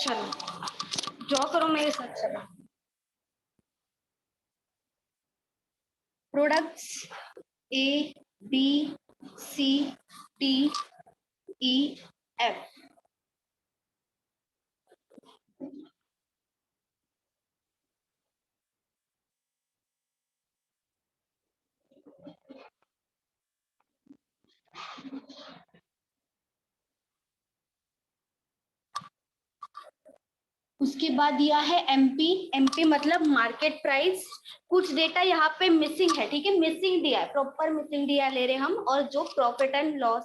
चलो ड्रॉ करो मेरे साथ। चलो products A B C D E F. उसके बाद दिया है एमपी। एमपी मतलब मार्केट प्राइस। कुछ डेटा यहाँ पे मिसिंग है, ठीक है, मिसिंग दिया है, प्रॉपर मिसिंग दिया ले रहे हम, और जो प्रॉफिट एंड लॉस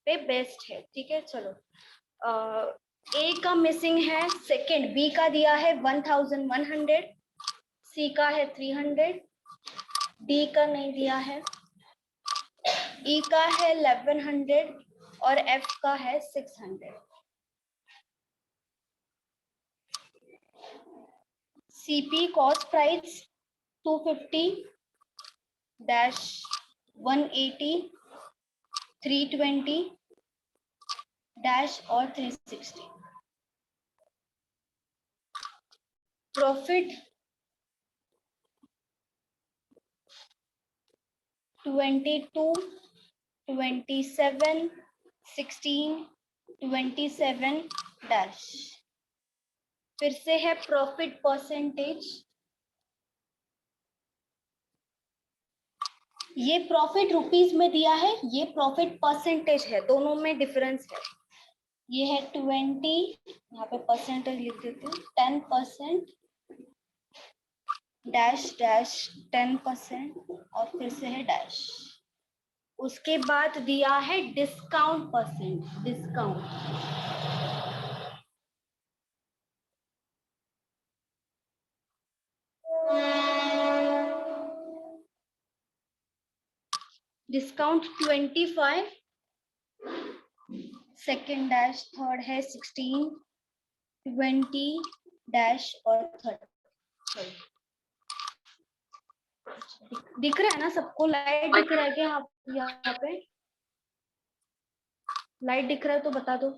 पे बेस्ड है, ठीक है। चलो ए का मिसिंग है, सेकंड बी का दिया है 1100, सी का है 300, डी का नहीं दिया है, ई का है 1100 और एफ का है 600। CP cost price 250 dash 180 320 dash और 360। Profit 22 27 16 27 dash. फिर से है प्रॉफिट परसेंटेज। ये प्रॉफिट रुपीस में दिया है, ये प्रॉफिट परसेंटेज है, दोनों में डिफरेंस है। ये है 20, यहाँ पे परसेंटेज लिख देती हूँ, 10% डैश डैश 10% और फिर से है डैश। उसके बाद दिया है discount percent, discount 25, second dash, third है 16, 20 डैश और 30। दिख रहा है ना सबको? लाइट दिख रहा है क्या? यहाँ पे लाइट दिख रहा है तो बता दो।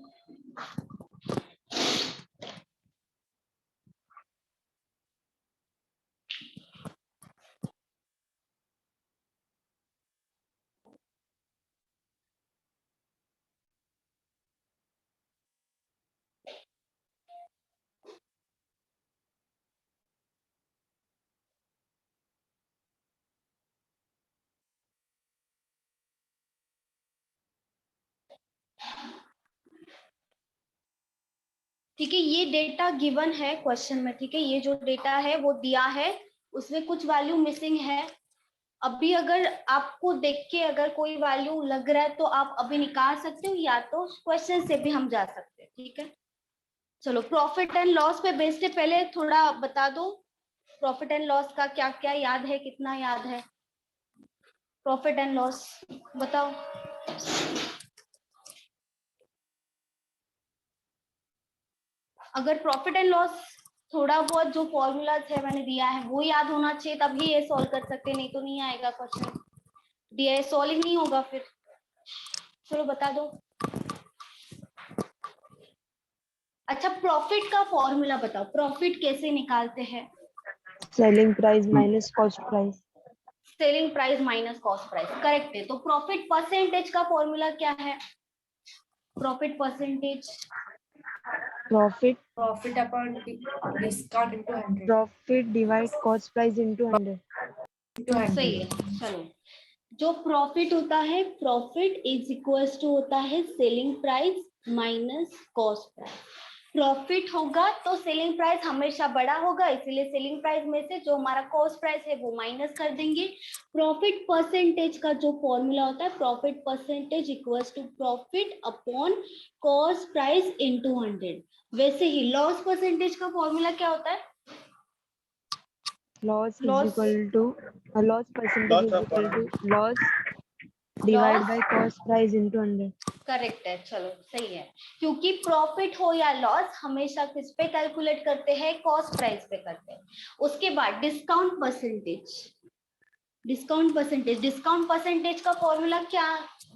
ठीक है, ये डेटा गिवन है क्वेश्चन में, ठीक है, ये जो डेटा है वो दिया है, उसमें कुछ वैल्यू मिसिंग है। अभी अगर आपको देख के अगर कोई वैल्यू लग रहा है तो आप अभी निकाल सकते हो, या तो क्वेश्चन से भी हम जा सकते हैं, ठीक है। चलो प्रॉफिट एंड लॉस पे बेस्ड है, पहले थोड़ा बता दो प्रॉफिट एंड लॉस का क्या क्या याद है, कितना याद है प्रॉफिट एंड लॉस, बताओ। अगर प्रॉफिट एंड लॉस थोड़ा बहुत जो फॉर्मूलाज है मैंने दिया है वो याद होना चाहिए, तभी ये सॉल्व कर सकते, नहीं तो नहीं आएगा क्वेश्चन, दिया सॉल्व नहीं होगा फिर। चलो बता दो। अच्छा प्रॉफिट का फॉर्मूला बताओ, प्रॉफिट कैसे निकालते हैं? Selling price minus cost price. Selling price minus cost price, correct है। तो प्रॉफिट परसेंटेज का फॉर्मूला क्या है? Profit percentage, profit upon discount into 100, profit divide cost price into 100। सही है। चलो जो प्रॉफिट होता है, प्रॉफिट इज इक्वल्स टू होता है selling price minus cost price. Profit होगा तो सेलिंग प्राइस हमेशा बड़ा होगा, इसीलिए सेलिंग प्राइस में से जो हमारा कॉस्ट प्राइस है वो माइनस कर देंगे। प्रॉफिट परसेंटेज का जो फॉर्मूला होता है, profit percentage equals to profit upon cost price into 100। वैसे ही लॉस परसेंटेज का फॉर्मूला क्या होता है? Loss percentage is equal to loss divide by cost price into 100। Correct है, चलो सही है, क्योंकि प्रॉफिट हो या लॉस हमेशा किस पे कैलकुलेट करते हैं? कॉस्ट प्राइस पे करते हैं। उसके बाद डिस्काउंट परसेंटेज, डिस्काउंट परसेंटेज का फॉर्मूला क्या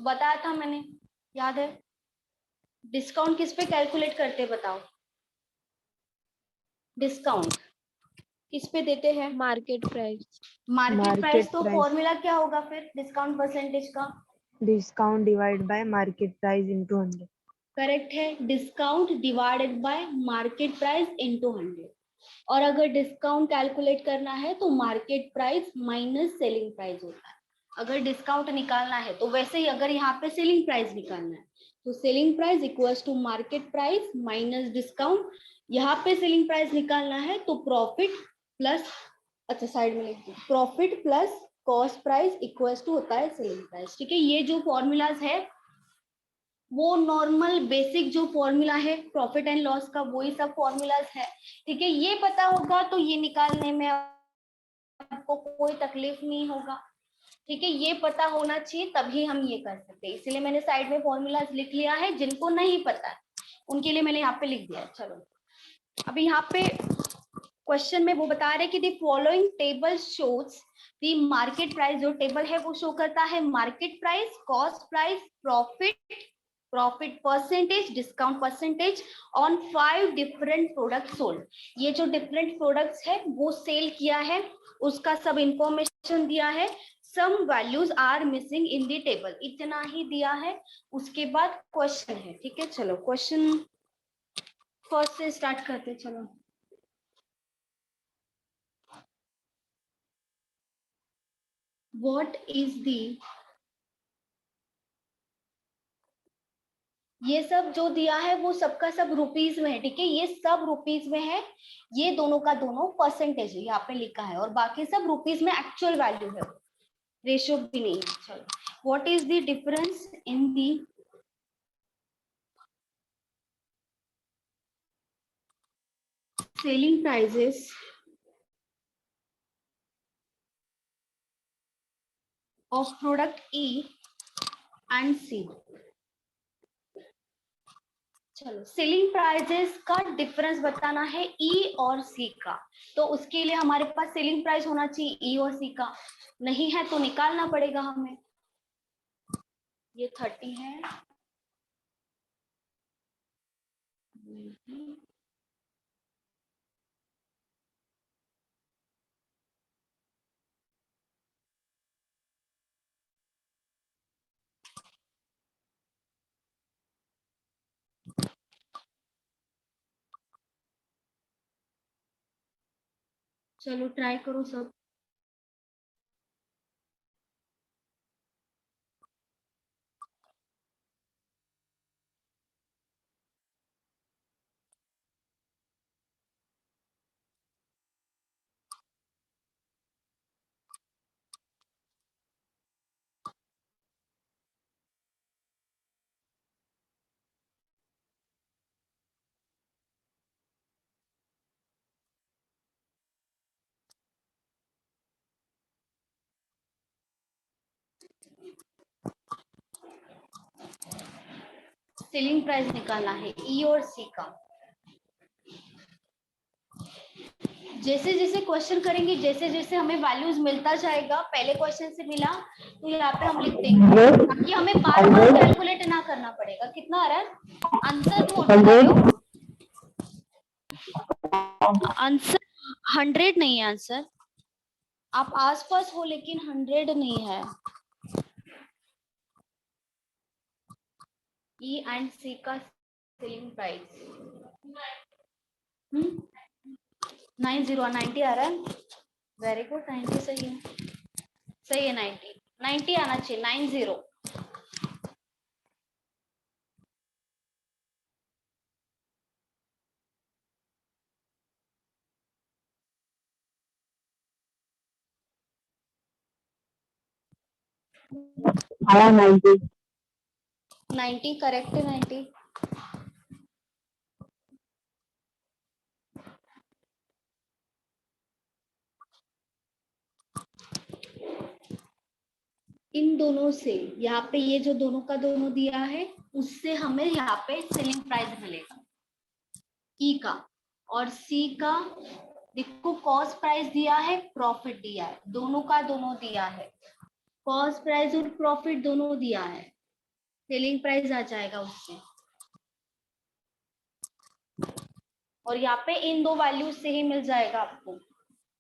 बताया था मैंने, याद है? डिस्काउंट किस पे कैलकुलेट करते हैं बताओ? डिस्काउंट किस पे देते हैं? Market price. Market price. तो प्राइस फॉर्मूला क्या होगा फिर डिस्काउंट परसेंटेज का? Discount divide by market price into 100। Correct है, discount divided by market price into 100। और अगर डिस्काउंट कैलकुलेट करना है तो market price minus selling price होता है। अगर डिस्काउंट निकालना है तो वैसे ही अगर यहाँ पे सेलिंग प्राइस निकालना है तो selling price equals to market price minus discount. यहाँ पे सेलिंग प्राइस निकालना है तो प्रॉफिट प्लस, अच्छा साइड में लिख दो, profit plus cost price equals to होता है सेलिंग प्राइस। ठीक है, ये जो फॉर्मूलाज है वो नॉर्मल बेसिक जो फॉर्मूला है प्रॉफिट एंड लॉस का वही सब फॉर्मूलाज है। ठीक है, ये पता होगा तो ये निकालने में आपको कोई तकलीफ नहीं होगा। ठीक है, ये पता होना चाहिए तभी हम ये कर सकते हैं, इसलिए मैंने साइड में फॉर्मूलाज लिख लिया है। जिनको नहीं पता है उनके लिए मैंने यहाँ पे लिख दिया है। चलो अभी यहाँ पे क्वेश्चन में वो बता रहे कि the following table shows the market price. जो टेबल है वो शो करता है market price, cost price, profit percentage, discount percentage on 5 different product sold. ये जो डिफरेंट प्रोडक्ट्स है वो सेल किया है उसका सब इंफॉर्मेशन दिया है। Some values are missing in the table, इतना ही दिया है। उसके बाद क्वेश्चन है। ठीक है, चलो क्वेश्चन फर्स्ट से स्टार्ट करते। चलो व्हाट इज दी, ये सब जो दिया है वो सबका सब रुपीज में है। ठीक है, ये सब रुपीज में है। ये दोनों का दोनों परसेंटेज है यहाँ पे लिखा है और बाकी सब रुपीज में एक्चुअल वैल्यू है, रेशियो भी नहीं है। चलो what is the difference in the selling prices of product E and C. चलो सेलिंग प्राइजेस का डिफरेंस बताना है ई और सी का, तो उसके लिए हमारे पास सेलिंग प्राइस होना चाहिए ई और सी का। नहीं है तो निकालना पड़ेगा हमें। ये 30 है, चलो ट्राई करो सब। सेलिंग प्राइस निकालना है ई और सी का। जैसे जैसे क्वेश्चन करेंगे, जैसे जैसे हमें वैल्यूज मिलता जाएगा, पहले क्वेश्चन से मिला तो यहाँ पे हम लिख देंगे ताकि हमें बार बार कैलकुलेट ना करना पड़ेगा। कितना आ रहा है आंसर? बोल रहे हो आंसर 100 नहीं है आंसर, आप आसपास हो लेकिन 100 नहीं है। ई एंड सी का सेलिंग प्राइस 90 90 आ रहा है। वेरी गुड, 90 सही है, सही है। 90 आना चाहिए, 90। हाँ 90। 90 करेक्ट है, 90। इन दोनों से यहाँ पे ये जो दोनों का दोनों दिया है उससे हमें यहाँ पे सेलिंग प्राइस मिलेगा ई का, और सी का देखो कॉस्ट प्राइस दिया है, प्रॉफिट दिया है, दोनों का दोनों दिया है। कॉस्ट प्राइस और प्रॉफिट दोनों दिया है, सेलिंग प्राइस आ जाएगा उससे। और यहाँ पे इन दो वैल्यूज से ही मिल जाएगा आपको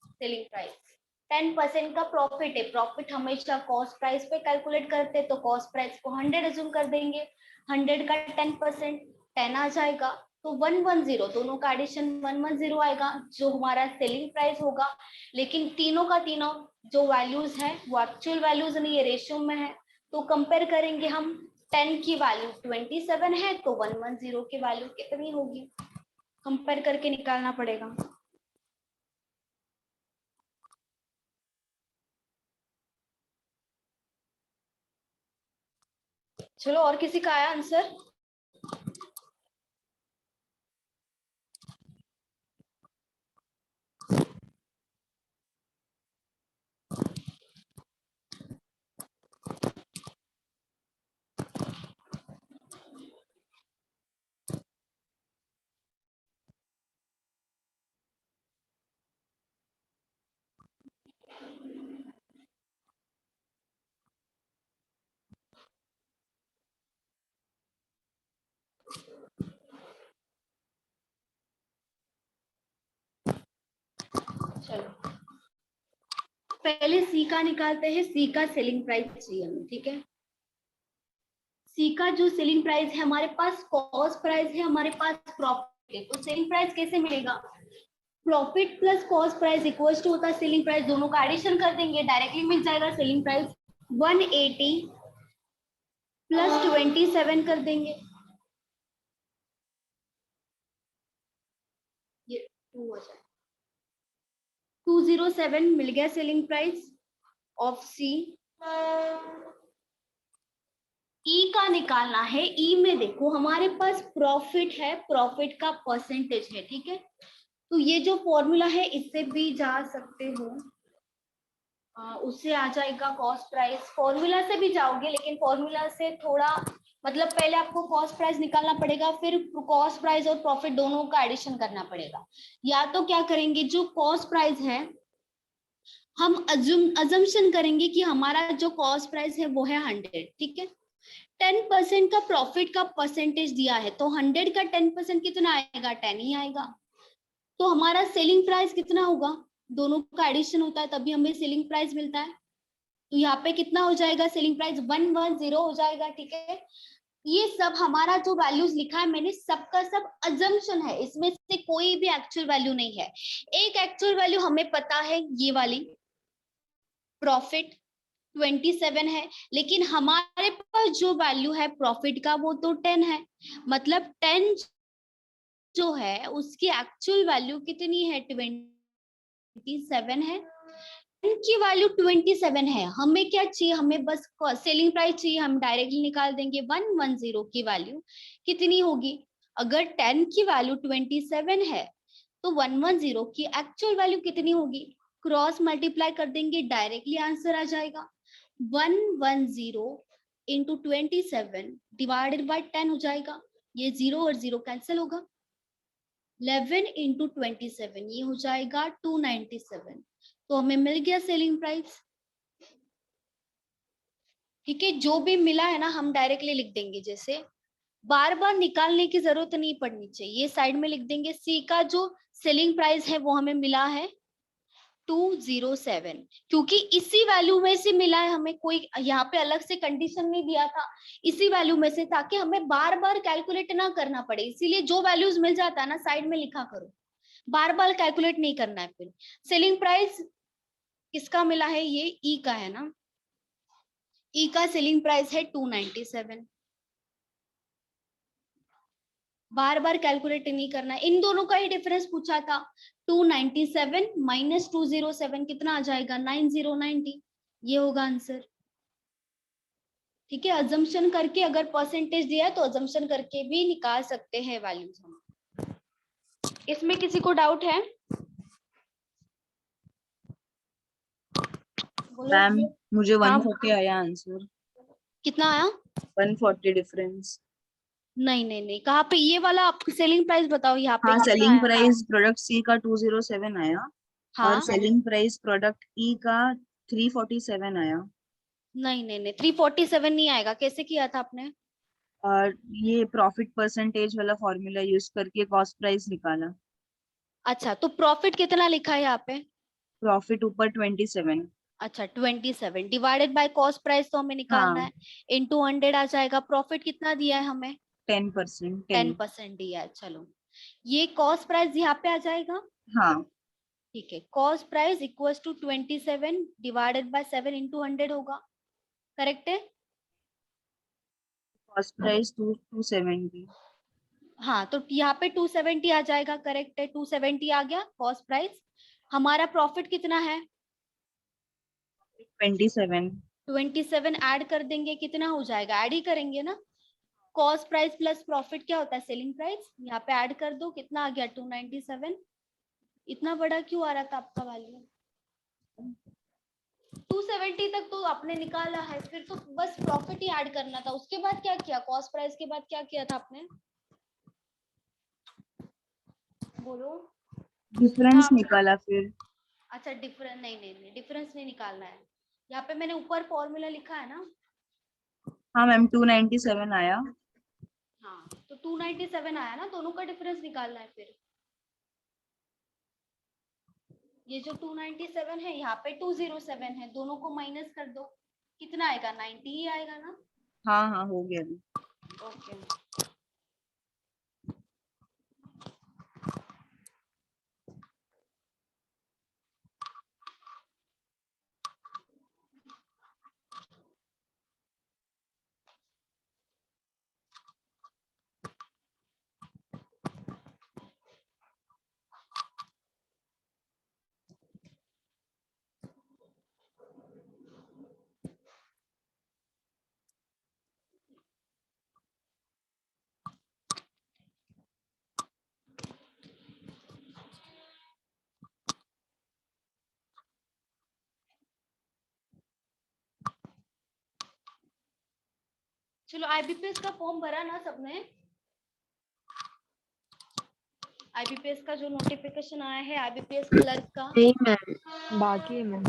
सेलिंग प्राइस। 10% का प्रॉफिट है, प्रॉफिट हमेशा कॉस्ट प्राइस पे कैलकुलेट करते हैं, तो कॉस्ट प्राइस को 100 अज्यूम कर देंगे, 100 का 10% 10 आ जाएगा, तो 110, दोनों का एडिशन 110 आएगा जो हमारा सेलिंग प्राइस होगा। लेकिन तीनों का तीनों जो वैल्यूज है वो एक्चुअल वैल्यूज नहीं है, रेशियो में है, तो कंपेयर करेंगे हम। 10 की वैल्यू 27 है तो 110 की वैल्यू कितनी होगी, कंपेयर करके निकालना पड़ेगा। चलो, और किसी का आया आंसर? चलो, पहले सी का निकालते हैं। सी का सेलिंग प्राइस चाहिए हमें, ठीक है। सी का जो सेलिंग प्राइस है, हमारे पास कॉस्ट प्राइस है, हमारे पास प्रॉफिट है, तो सेलिंग प्राइस कैसे मिलेगा? Profit plus cost price equals to होता है सेलिंग प्राइस, दोनों का एडिशन कर देंगे, डायरेक्टली मिल जाएगा सेलिंग प्राइस 180 प्लस 27 कर देंगे, ये 2 हो जाए, 207 मिल गया सेलिंग प्राइस ऑफ सी। ई का निकालना है। ई में देखो हमारे पास प्रॉफिट है, प्रॉफिट का परसेंटेज है, ठीक है। तो ये जो फॉर्मूला है इससे भी जा सकते हो, उससे आ जाएगा कॉस्ट प्राइस। फॉर्मूला से भी जाओगे लेकिन फॉर्मूला से थोड़ा मतलब पहले आपको कॉस्ट प्राइस निकालना पड़ेगा, फिर कॉस्ट प्राइस और प्रॉफिट दोनों का एडिशन करना पड़ेगा। या तो क्या करेंगे, जो कॉस्ट प्राइस है हम अजम्पशन करेंगे कि हमारा जो कॉस्ट प्राइस है वो है 100, ठीक है। 10% का प्रॉफिट का परसेंटेज दिया है, तो 100 का 10% कितना आएगा? 10 ही आएगा। तो हमारा सेलिंग प्राइस कितना होगा? दोनों का एडिशन होता है तभी हमें सेलिंग प्राइस मिलता है, तो यहाँ पे कितना हो जाएगा? सेलिंग प्राइस 110 हो जाएगा, ठीक है। ये सब हमारा जो वैल्यूज लिखा है मैंने, सबका सब अजम्पशन है, इसमें से कोई भी एक्चुअल वैल्यू नहीं है। एक एक्चुअल वैल्यू हमें पता है, ये वाली प्रॉफिट 27 है, लेकिन हमारे पास जो वैल्यू है प्रॉफिट का वो तो 10 है, मतलब 10 जो है उसकी एक्चुअल वैल्यू कितनी है? 27 है। 10 की वैल्यू 27 है, हमें क्या चाहिए? हमें बस सेलिंग प्राइस चाहिए, हम डायरेक्टली निकाल देंगे 110 की वैल्यू कितनी होगी। अगर 10 की वैल्यू 27 है तो 110 की एक्चुअल वैल्यू कितनी होगी? क्रॉस मल्टीप्लाई कर देंगे, डायरेक्टली आंसर आ जाएगा। 110 इंटू 27 डिवाइडेड बाई 10 हो जाएगा, ये 0 और 0 कैंसिल होगा। 11 इंटू 27 ये हो जाएगा 297, तो हमें मिल गया सेलिंग प्राइस, ठीक है। जो भी मिला है ना हम डायरेक्टली लिख देंगे, जैसे बार बार निकालने की जरूरत नहीं पड़नी चाहिए, ये साइड में लिख देंगे। सी का जो सेलिंग प्राइस है वो हमें मिला है 207, क्योंकि इसी वैल्यू में से मिला है हमें, कोई यहाँ पे अलग से कंडीशन नहीं दिया था, इसी वैल्यू में से, ताकि हमें बार बार कैलकुलेट ना करना पड़े। इसीलिए जो वैल्यूज मिल जाता है ना साइड में लिखा करो, बार बार कैलकुलेट नहीं करना है। फिर सेलिंग प्राइस किसका मिला है? ये ई का है ना, ई का सेलिंग प्राइस है 297, बार बार कैलकुलेट नहीं करना। इन दोनों का ही डिफरेंस पूछा था, 297 माइनस 207 कितना आ जाएगा? 9090, ये होगा आंसर, ठीक है। अजम्पशन करके, अगर परसेंटेज दिया है तो अजम्पशन करके भी निकाल सकते हैं वैल्यूज हम। इसमें किसी को डाउट है? मैम मुझे हाँ। 140 आया आंसर। कितना आया? 140 डिफरेंस। नहीं नहीं नहीं, कहाँ पे? ये वाला आप सेलिंग प्राइस बताओ, यहाँ पे हाँ, कितना सेलिंग आया? प्राइस प्रोडक्ट सी का 207 आया और हाँ, सेलिंग प्राइस प्रोडक्ट ई का 347 आया। नहीं नहीं नहीं, 347 नहीं आएगा। कैसे किया था आपने? और ये प्रॉफिट परसेंटेज वाला फॉर्मूला यूज करके कॉस्ट प्राइस निकाला। अच्छा, तो प्रॉफिट कितना लिखा है यहाँ पे? प्रॉफिट ऊपर 27। अच्छा 27 डिवाइडेड बाय कॉस्ट प्राइस तो हमें निकालना हाँ। है, इनटू 100 आ जाएगा। प्रॉफिट कितना दिया है हमें? 10%। 10% दिया है। चलो, ये कॉस्ट प्राइस यहाँ पे आ जाएगा। हाँ। ठीक है, cost price equals to 27 divided by 7 into 100 होगा। करेक्ट है? Cost price 270। हाँ, तो यहाँ पे 270 आ जाएगा। करेक्ट है, 270 आ गया कॉस्ट प्राइस। हमारा प्रॉफिट कितना है? 27। 27 ऐड कर देंगे, कितना हो जाएगा? ऐड ही करेंगे ना। कॉस्ट प्राइस प्लस प्रॉफिट क्या होता है? Selling price. यहाँ पे ऐड कर दो, कितना आ गया? 297। इतना बड़ा क्यों आ रहा था आपका वैल्यू? 270 तक तो आपने निकाला है, फिर तो बस प्रॉफिट ही ऐड करना था। उसके बाद क्या किया? कॉस्ट प्राइस के बाद क्या किया था आपने? बोलो। डिफरेंस हाँ, निकाला फिर। अच्छा डिफरेंस, नहीं नहीं नहीं, डिफरेंस नहीं निकालना है। यहाँ पे मैंने ऊपर फॉर्मूला लिखा है ना। हाँ मैम, 297 आया। हाँ, तो 297 आया ना, दोनों का डिफरेंस निकालना है फिर। ये जो 297 है, यहाँ पे 207 है, दोनों को माइनस कर दो, कितना आएगा? 90 ही आएगा ना। हाँ हाँ, हो गया अभी। ओके। चलो, आईबीपीएस का फॉर्म भरा ना सबने? आईबीपीएस का जो नोटिफिकेशन आया है आईबीपीएस क्लर्क का, नहीं मैम, बाकी है मैम।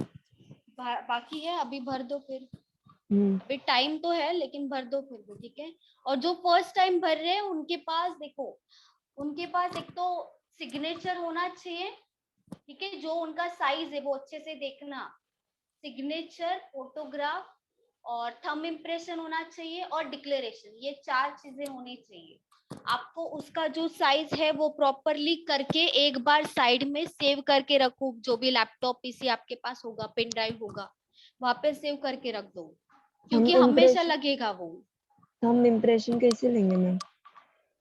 बाकी है? अभी भर दो फिर। हम्म। अभी टाइम तो है, लेकिन भर दो फिर भी, ठीक है। और जो फर्स्ट टाइम भर रहे हैं उनके पास देखो, उनके पास एक तो सिग्नेचर होना चाहिए, ठीक है। जो उनका साइज है वो अच्छे से देखना। सिग्नेचर, फोटोग्राफ और थंब इम्प्रेशन होना चाहिए, और डिक्लेरेशन, ये 4 चीजें होनी चाहिए। आपको उसका जो साइज है वो प्रॉपरली करके एक बार साइड में सेव करके रखो। जो भी लैपटॉप पीसी आपके पास होगा, पेन ड्राइव होगा, वहां पे सेव करके रख दो, क्योंकि हमेशा लगेगा वो। हम इम्प्रेशन कैसे लेंगे मैम?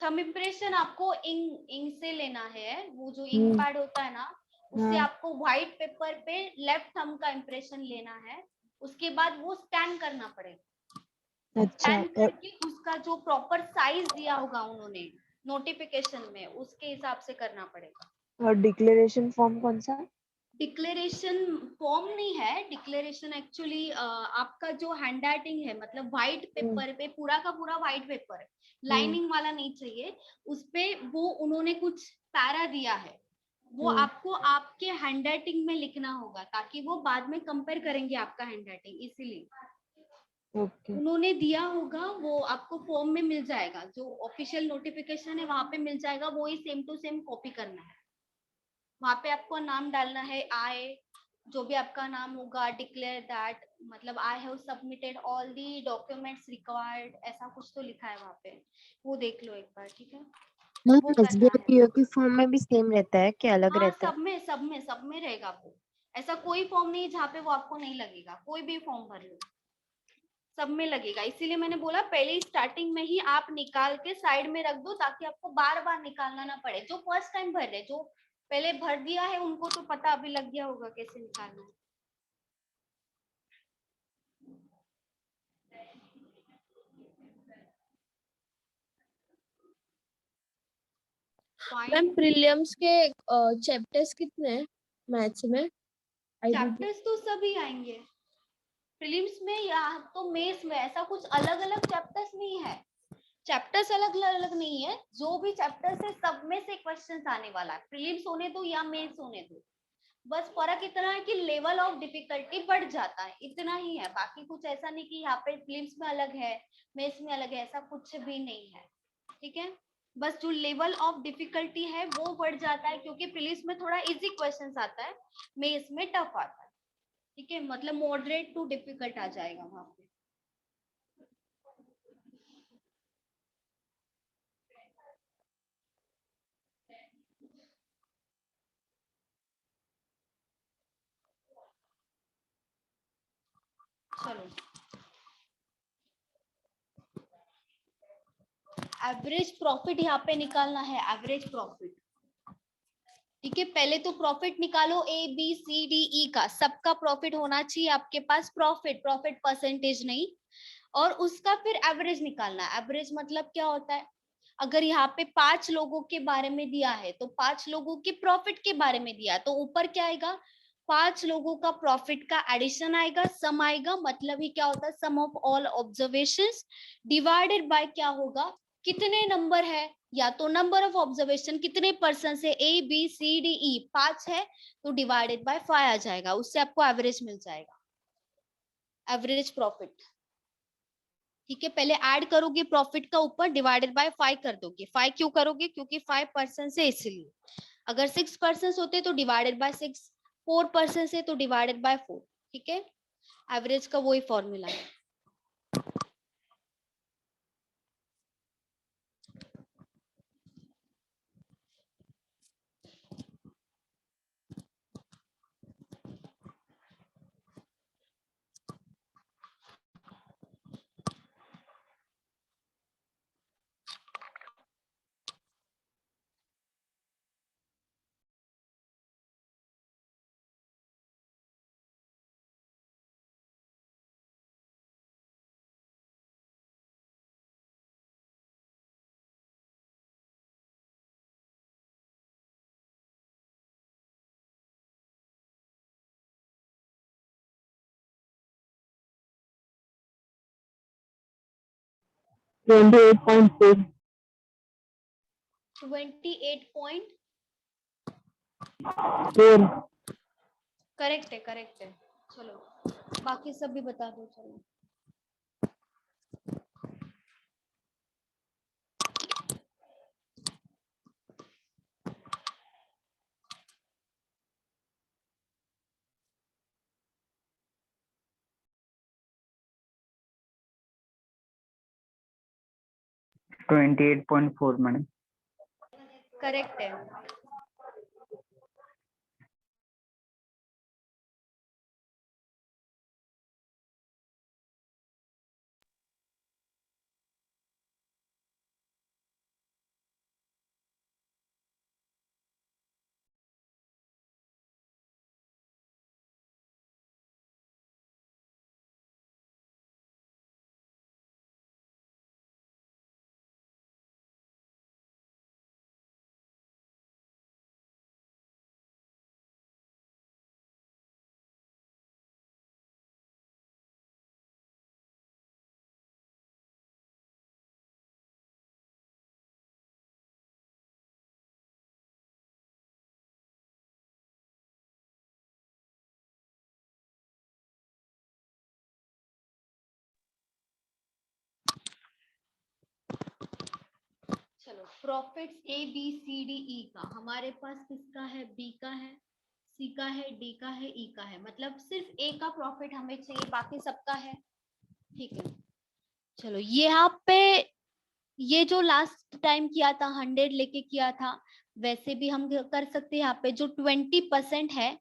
थंब इम्प्रेशन आपको इंक से लेना है। वो जो इंक हम्म। पैड होता है ना, उससे हाँ। आपको व्हाइट पेपर पे लेफ्ट थंब का इम्प्रेशन लेना है। उसके बाद वो स्कैन करना पड़ेगा। अच्छा। स्कैन करके उसका जो प्रॉपर साइज दिया होगा उन्होंने नोटिफिकेशन में, उसके हिसाब से करना पड़ेगा। और डिक्लेरेशन फॉर्म कौन सा? डिक्लेरेशन फॉर्म नहीं है। डिक्लेरेशन एक्चुअली आपका जो हैंड राइटिंग है, मतलब व्हाइट पेपर पे, पूरा का पूरा व्हाइट पेपर, लाइनिंग वाला नहीं चाहिए। उसपे वो उन्होंने कुछ पैरा दिया है, वो आपको आपके हैंड राइटिंग में लिखना होगा, ताकि वो बाद में कंपेयर करेंगे आपका हैंड राइटिंग, इसीलिए ओके। उन्होंने दिया होगा। वो आपको फॉर्म में मिल जाएगा, जो ऑफिशियल नोटिफिकेशन है वहां पे मिल जाएगा। वो ही सेम टू सेम कॉपी करना है। वहां पे आपको नाम डालना है, आई, जो भी आपका नाम होगा, डिक्लेयर दैट, मतलब I have submitted all the documents required, ऐसा कुछ तो लिखा है वहां पे। वो देख लो एक बार, ठीक है। वो मैम करना एसबीआई है। पीओ की फॉर्म में भी सेम रहता है क्या, अलग हाँ, रहता है? सब में रहेगा वो। ऐसा कोई फॉर्म नहीं जहाँ पे वो आपको नहीं लगेगा। कोई भी फॉर्म भर लो, सब में लगेगा। इसीलिए मैंने बोला पहले ही स्टार्टिंग में ही आप निकाल के साइड में रख दो, ताकि आपको बार बार निकालना ना पड़े। जो फर्स्ट टाइम भर रहे, जो पहले भर दिया है, उनको तो पता अभी लग गया होगा कैसे निकालना है। Ma'am fine. प्रीलिम्स के चैप्टर्स कितने हैं मैथ्स में? आईबीपी चैप्टर्स तो सभी आएंगे प्रीलिम्स में, या तो मेंस में। ऐसा कुछ अलग अलग चैप्टर्स नहीं है। चैप्टर्स अलग अलग नहीं है। जो भी चैप्टर्स है, सब में से क्वेश्चंस आने वाला है। प्रीलिम्स होने दो या मेंस होने दो, बस फर्क इतना है कि लेवल ऑफ डिफिकल्टी बढ़ जाता है, इतना ही है। बाकी कुछ ऐसा नहीं कि यहाँ पे प्रीलिम्स में अलग है, मेंस में अलग है, ऐसा कुछ भी नहीं है, ठीक है। बस जो लेवल ऑफ डिफिकल्टी है वो बढ़ जाता है, क्योंकि प्रीलिम्स में थोड़ा इजी क्वेश्चंस आता है, में इसमें टफ आता है, ठीक है, मतलब मॉडरेट टू डिफिकल्ट आ जाएगा वहां पे। चलो, एवरेज प्रॉफिट यहाँ पे निकालना है, एवरेज प्रॉफिट, ठीक है। पहले तो प्रॉफिट निकालो ए बी सी डी ई का, सबका प्रॉफिट होना चाहिए आपके पास, प्रॉफिट प्रॉफिट परसेंटेज नहीं, और उसका फिर एवरेज निकालना है। एवरेज मतलब क्या होता है, अगर यहाँ पे 5 लोगों के बारे में दिया है तो 5 लोगों के प्रॉफिट के बारे में दिया है, तो ऊपर क्या आएगा, 5 लोगों का प्रॉफिट का एडिशन आएगा, सम आएगा, मतलब ही क्या होता है, sum of all observations divided by क्या होगा, कितने नंबर है, या तो नंबर ऑफ ऑब्जर्वेशन कितने पर्सन से, ए बी सी डी ई 5 है, तो डिवाइडेड बाय 5 आ जाएगा, उससे आपको एवरेज मिल जाएगा, एवरेज प्रॉफिट, ठीक है। पहले ऐड करोगे प्रॉफिट का ऊपर, डिवाइडेड बाय 5 कर दोगे, 5 क्यों करोगे, क्योंकि 5% से, इसलिए अगर 6% होते तो डिवाइडेड बाय 6, 4% से तो डिवाइडेड बाय 4, ठीक है। एवरेज का वही फॉर्मूला है। ट्वेंटी 28.4 करेक्ट है, करेक्ट है। चलो, बाकी सब भी बता दो, चलो। 28.4 मैडम। करेक्ट है। चलो, profits A B C D E का हमारे पास किसका है, बी का है, सी का है, डी का है, ई का है, मतलब सिर्फ ए का प्रॉफिट हमें चाहिए, बाकी सबका है, ठीक है। चलो, ये यहाँ पे ये जो लास्ट टाइम किया था 100 लेके किया था, वैसे भी हम कर सकते हैं। यहाँ पे जो 20% है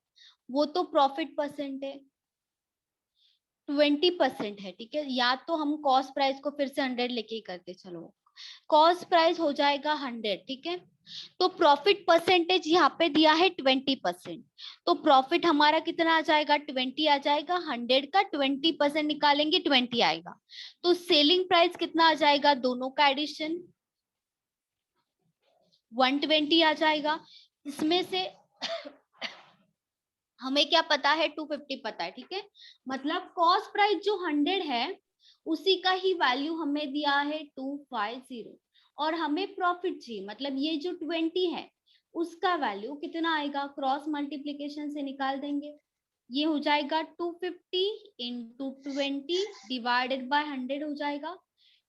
वो तो प्रॉफिट परसेंट है, 20% है, ठीक है। या तो हम कॉस्ट प्राइस को फिर से 100 लेके ही करते, चलो कॉस्ट प्राइस हो जाएगा 100, ठीक है। तो प्रॉफिट परसेंटेज यहाँ पे दिया है 20%, तो प्रॉफिट हमारा कितना आ जाएगा, 20 आ जाएगा, 100 का 20% निकालेंगे 20 आएगा, तो सेलिंग प्राइस कितना आ जाएगा, दोनों का एडिशन 120 आ जाएगा। इसमें से हमें क्या पता है, 250 पता है, ठीक है। मतलब कॉस्ट प्राइस जो 100 है उसी का ही वैल्यू हमें दिया है 250, और हमें प्रॉफिट चाहिए, मतलब ये जो 20 है उसका वैल्यू कितना आएगा, क्रॉस मल्टीप्लीकेशन से निकाल देंगे, ये हो जाएगा 250 इंटू 20 डिवाइडेड बाय 100 हो जाएगा,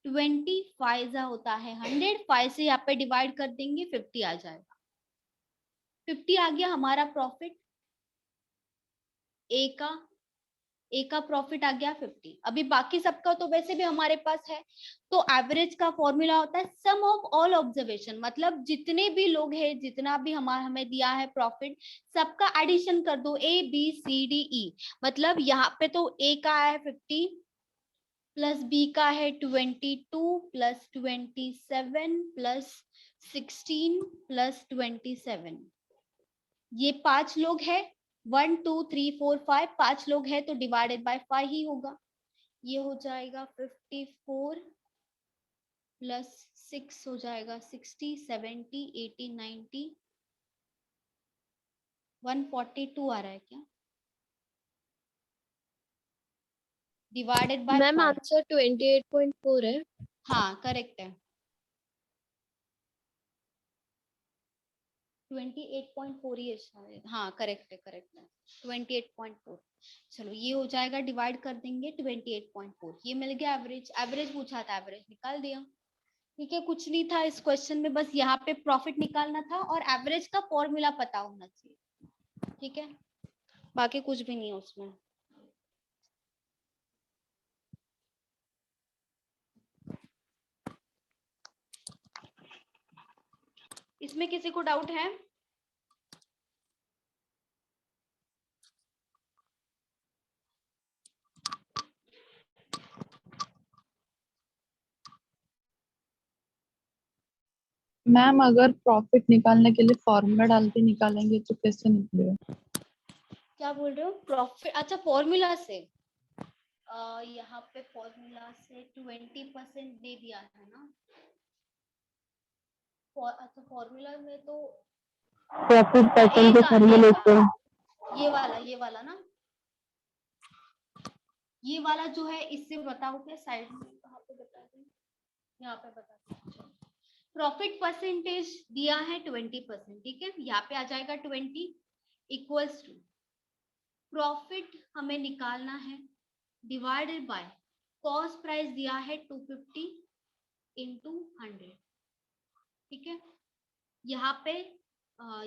25 होता है 100, 5 से यहाँ पे डिवाइड कर देंगे 50 आ जाएगा। 50 आ गया हमारा प्रॉफिट, ए का प्रॉफिट आ गया 50। अभी बाकी सबका तो वैसे भी हमारे पास है। तो एवरेज का फॉर्मूला होता है सम ऑफ ऑल ऑब्जर्वेशन, मतलब जितने भी लोग हैं, जितना भी हमें दिया है प्रॉफिट, सबका एडिशन कर दो, ए बी सी डी ई। मतलब यहाँ पे तो ए का है 50 प्लस बी का है 22 प्लस 27 प्लस 16 प्लस 27। ये 5 लोग हैं, 1 2 3 4 5, 5 लोग हैं तो डिवाइडेड बाय 5 ही होगा। ये हो जाएगा 54 प्लस 6 हो जाएगा 60 70 80 90 142 आ रहा है क्या, डिवाइडेड बाय मैम 5। आंसर 28.4 है। हाँ करेक्ट है, 28.4 ही है शायद। हाँ करेक्ट है, करेक्ट है 28.4। चलो ये हो जाएगा, डिवाइड कर देंगे 28.4, ये मिल गया एवरेज। एवरेज पूछा था, एवरेज निकाल दिया। ठीक है, कुछ नहीं था इस क्वेश्चन में, बस यहाँ पे प्रॉफिट निकालना था और एवरेज का फॉर्मूला पता होना चाहिए। ठीक है, बाकी कुछ भी नहीं है उसमें। इसमें किसी को डाउट है? मैम अगर प्रॉफिट निकालने के लिए फॉर्मूला डाल के निकालेंगे तो कैसे निकलेगा? क्या बोल रहे हो? प्रॉफिट, अच्छा फॉर्मूला से। यहाँ पे फॉर्मूला से 20% दे दिया है ना। अच्छा फॉर्मूला में तो प्रॉफिट पैटर्न के फॉर्मूले से ये वाला ना, ये वाला जो है, इससे बताओ क्या साइड में कहाँ पे बता दें, यहाँ पे बता दें। प्रॉफिट परसेंटेज दिया है 20%, ठीक है, यहाँ पे आ जाएगा 20 इक्वल्स टू प्रॉफिट हमें निकालना है डिवाइडेड बाय कॉस्ट प्राइस दिया है 250 इंटू 100। ठीक है, यहाँ पे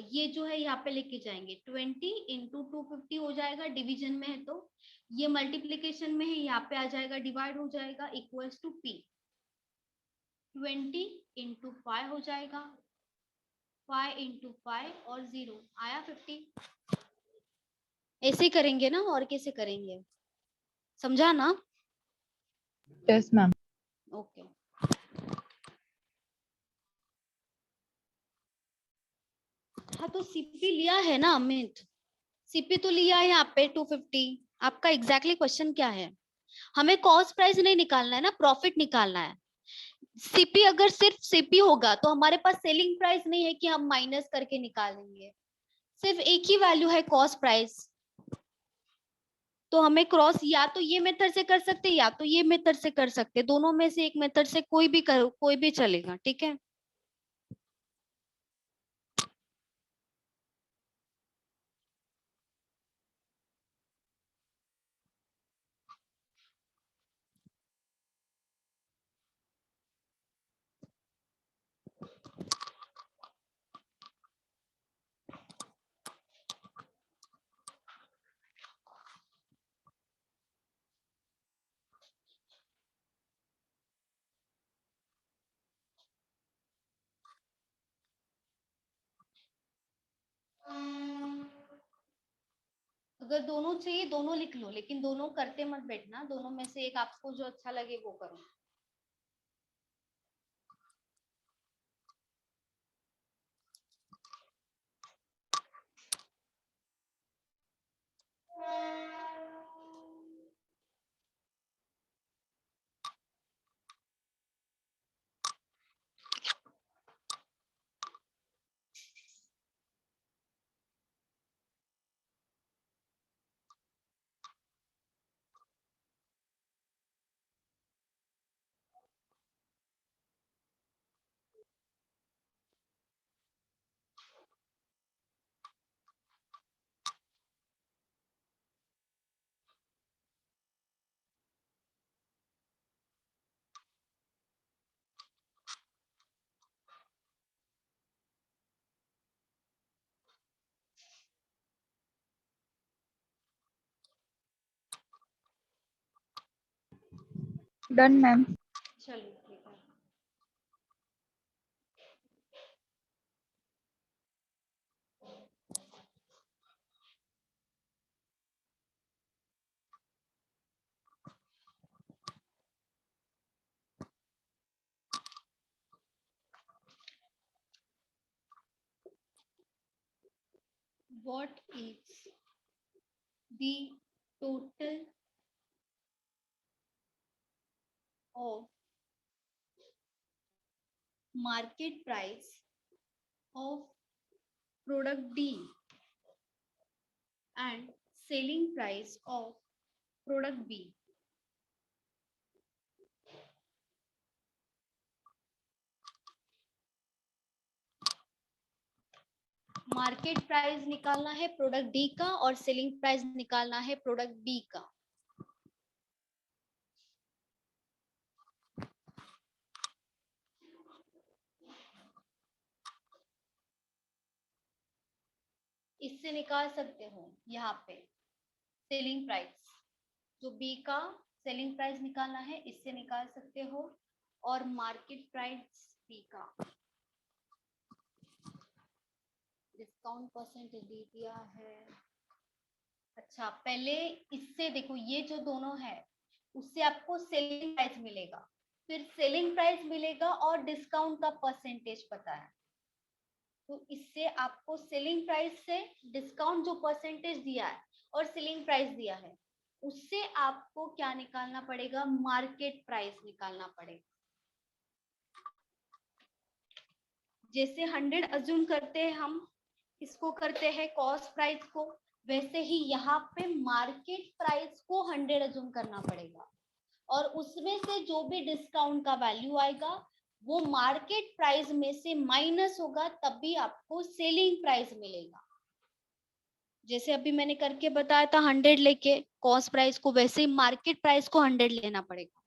ये जो है यहाँ पे लेके जाएंगे 20 इंटू 250 हो जाएगा, डिवीजन में है तो ये मल्टीप्लीकेशन में है, यहाँ पे आ जाएगा डिवाइड हो जाएगा इक्वल्स टू पी। 20 इंटू 5 हो जाएगा, 5 इंटू 5 और 0 आया 50। ऐसे करेंगे ना, और कैसे करेंगे, समझा ना? Yes ma'am. ओके हाँ, तो सीपी लिया है ना अमित, सीपी तो लिया है यहाँ पे 250। आपका एग्जैक्टली क्वेश्चन क्या है? हमें कॉस्ट प्राइस नहीं निकालना है ना, प्रॉफिट निकालना है। सीपी अगर सिर्फ सीपी होगा तो हमारे पास सेलिंग प्राइस नहीं है कि हम माइनस करके निकालेंगे, सिर्फ एक ही वैल्यू है कॉस्ट प्राइस। तो हमें क्रॉस या तो ये मेथड से कर सकते या तो ये मेथड से कर सकते, दोनों में से एक मेथड से कोई भी करो, कोई भी चलेगा। ठीक है, अगर दोनों चाहिए दोनों लिख लो, लेकिन दोनों करते मत बैठना, दोनों में से एक आपको जो अच्छा लगे वो करो। Done ma'am. चलो ठीक है। What is the total of market price of product D and selling price of product B? Market price निकालना है प्रोडक्ट डी का और सेलिंग प्राइस निकालना है प्रोडक्ट बी का। इससे निकाल सकते हो यहाँ पे सेलिंग प्राइस, जो बी का सेलिंग प्राइस निकालना है इससे निकाल सकते हो, और मार्केट प्राइस बी का डिस्काउंट परसेंटेज दे दिया है। अच्छा पहले इससे देखो, ये जो दोनों है उससे आपको सेलिंग प्राइस मिलेगा, फिर सेलिंग प्राइस मिलेगा और डिस्काउंट का परसेंटेज पता है, तो इससे आपको सेलिंग प्राइस से डिस्काउंट जो परसेंटेज दिया है और सेलिंग प्राइस दिया है उससे आपको क्या निकालना पड़ेगा, मार्केट प्राइस निकालना पड़ेगा। जैसे 100 अज्यूम करते हैं हम, इसको करते हैं कॉस्ट प्राइस को, वैसे ही यहाँ पे मार्केट प्राइस को 100 अज्यूम करना पड़ेगा, और उसमें से जो भी डिस्काउंट का वैल्यू आएगा वो मार्केट प्राइस में से माइनस होगा, तभी आपको सेलिंग प्राइस मिलेगा। जैसे अभी मैंने करके बताया था 100 लेके कॉस्ट प्राइस को, वैसे ही मार्केट प्राइस को 100 लेना पड़ेगा।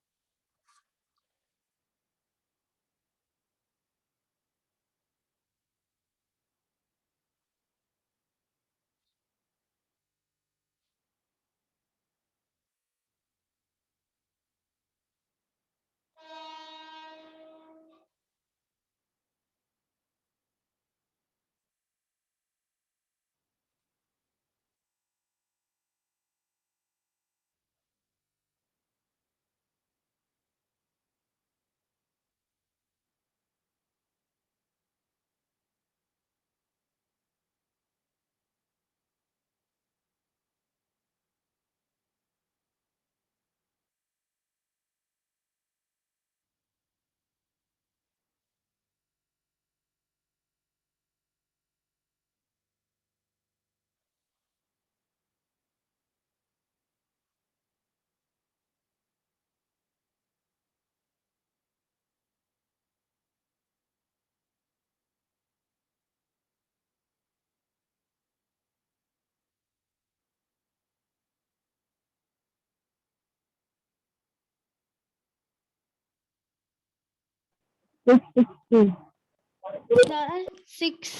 सिक्स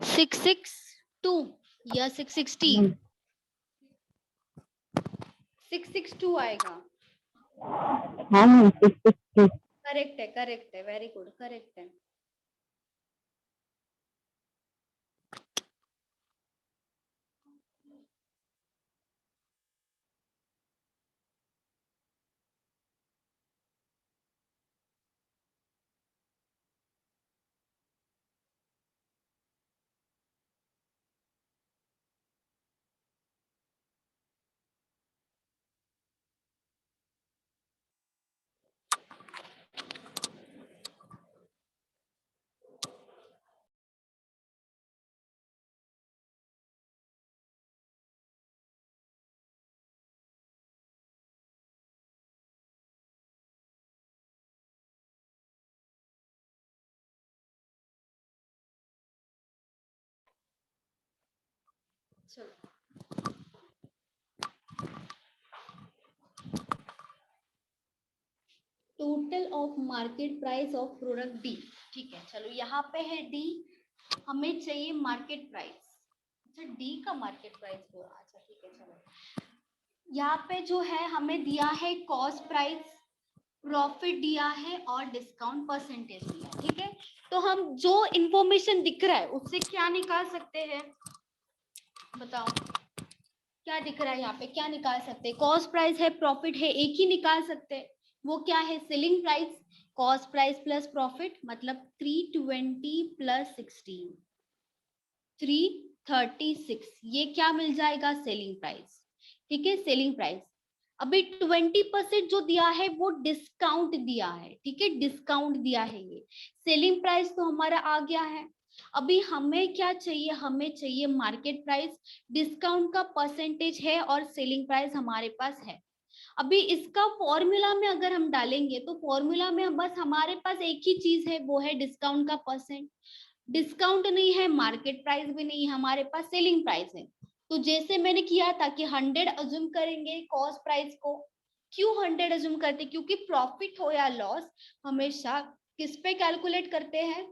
662 या 660, 662 आएगा। करेक्ट है, वेरी गुड, करेक्ट है। चलो total of market price of product D, ठीक है। चलो यहाँ पे है डी, हमें चाहिए मार्केट प्राइस। अच्छा डी का मार्केट प्राइस बोला, अच्छा ठीक है चलो। यहाँ पे जो है हमें दिया है कॉस्ट प्राइस, प्रॉफिट दिया है और डिस्काउंट परसेंटेज दिया है, ठीक है। तो हम जो इंफॉर्मेशन दिख रहा है उससे क्या निकाल सकते हैं, बताओ क्या दिख रहा है यहाँ पे, क्या निकाल सकते हैं? कॉस्ट प्राइस है, प्रॉफिट है, एक ही निकाल सकते हैं। वो क्या है? Selling price. Cost price plus profit मतलब 320 प्लस 16, 336। ये क्या मिल जाएगा? सेलिंग प्राइस, ठीक है, सेलिंग प्राइस। अभी 20% जो दिया है वो डिस्काउंट दिया है, ठीक है, डिस्काउंट दिया है। ये सेलिंग प्राइस तो हमारा आ गया है। अभी हमें क्या चाहिए? हमें चाहिए मार्केट प्राइस, डिस्काउंट का परसेंटेज है और सेलिंग प्राइस हमारे पास है। अभी इसका फॉर्मूला में अगर हम डालेंगे तो फॉर्मूला में बस हमारे पास एक ही चीज है, वो है डिस्काउंट का परसेंट। डिस्काउंट नहीं है, मार्केट प्राइस भी नहीं है, हमारे पास सेलिंग प्राइस है। तो जैसे मैंने किया था कि 100 अज्यूम करेंगे कॉस्ट प्राइस को। क्यों 100 अज्यूम करते? क्योंकि प्रॉफिट हो या लॉस हमेशा किस पे कैलकुलेट करते हैं?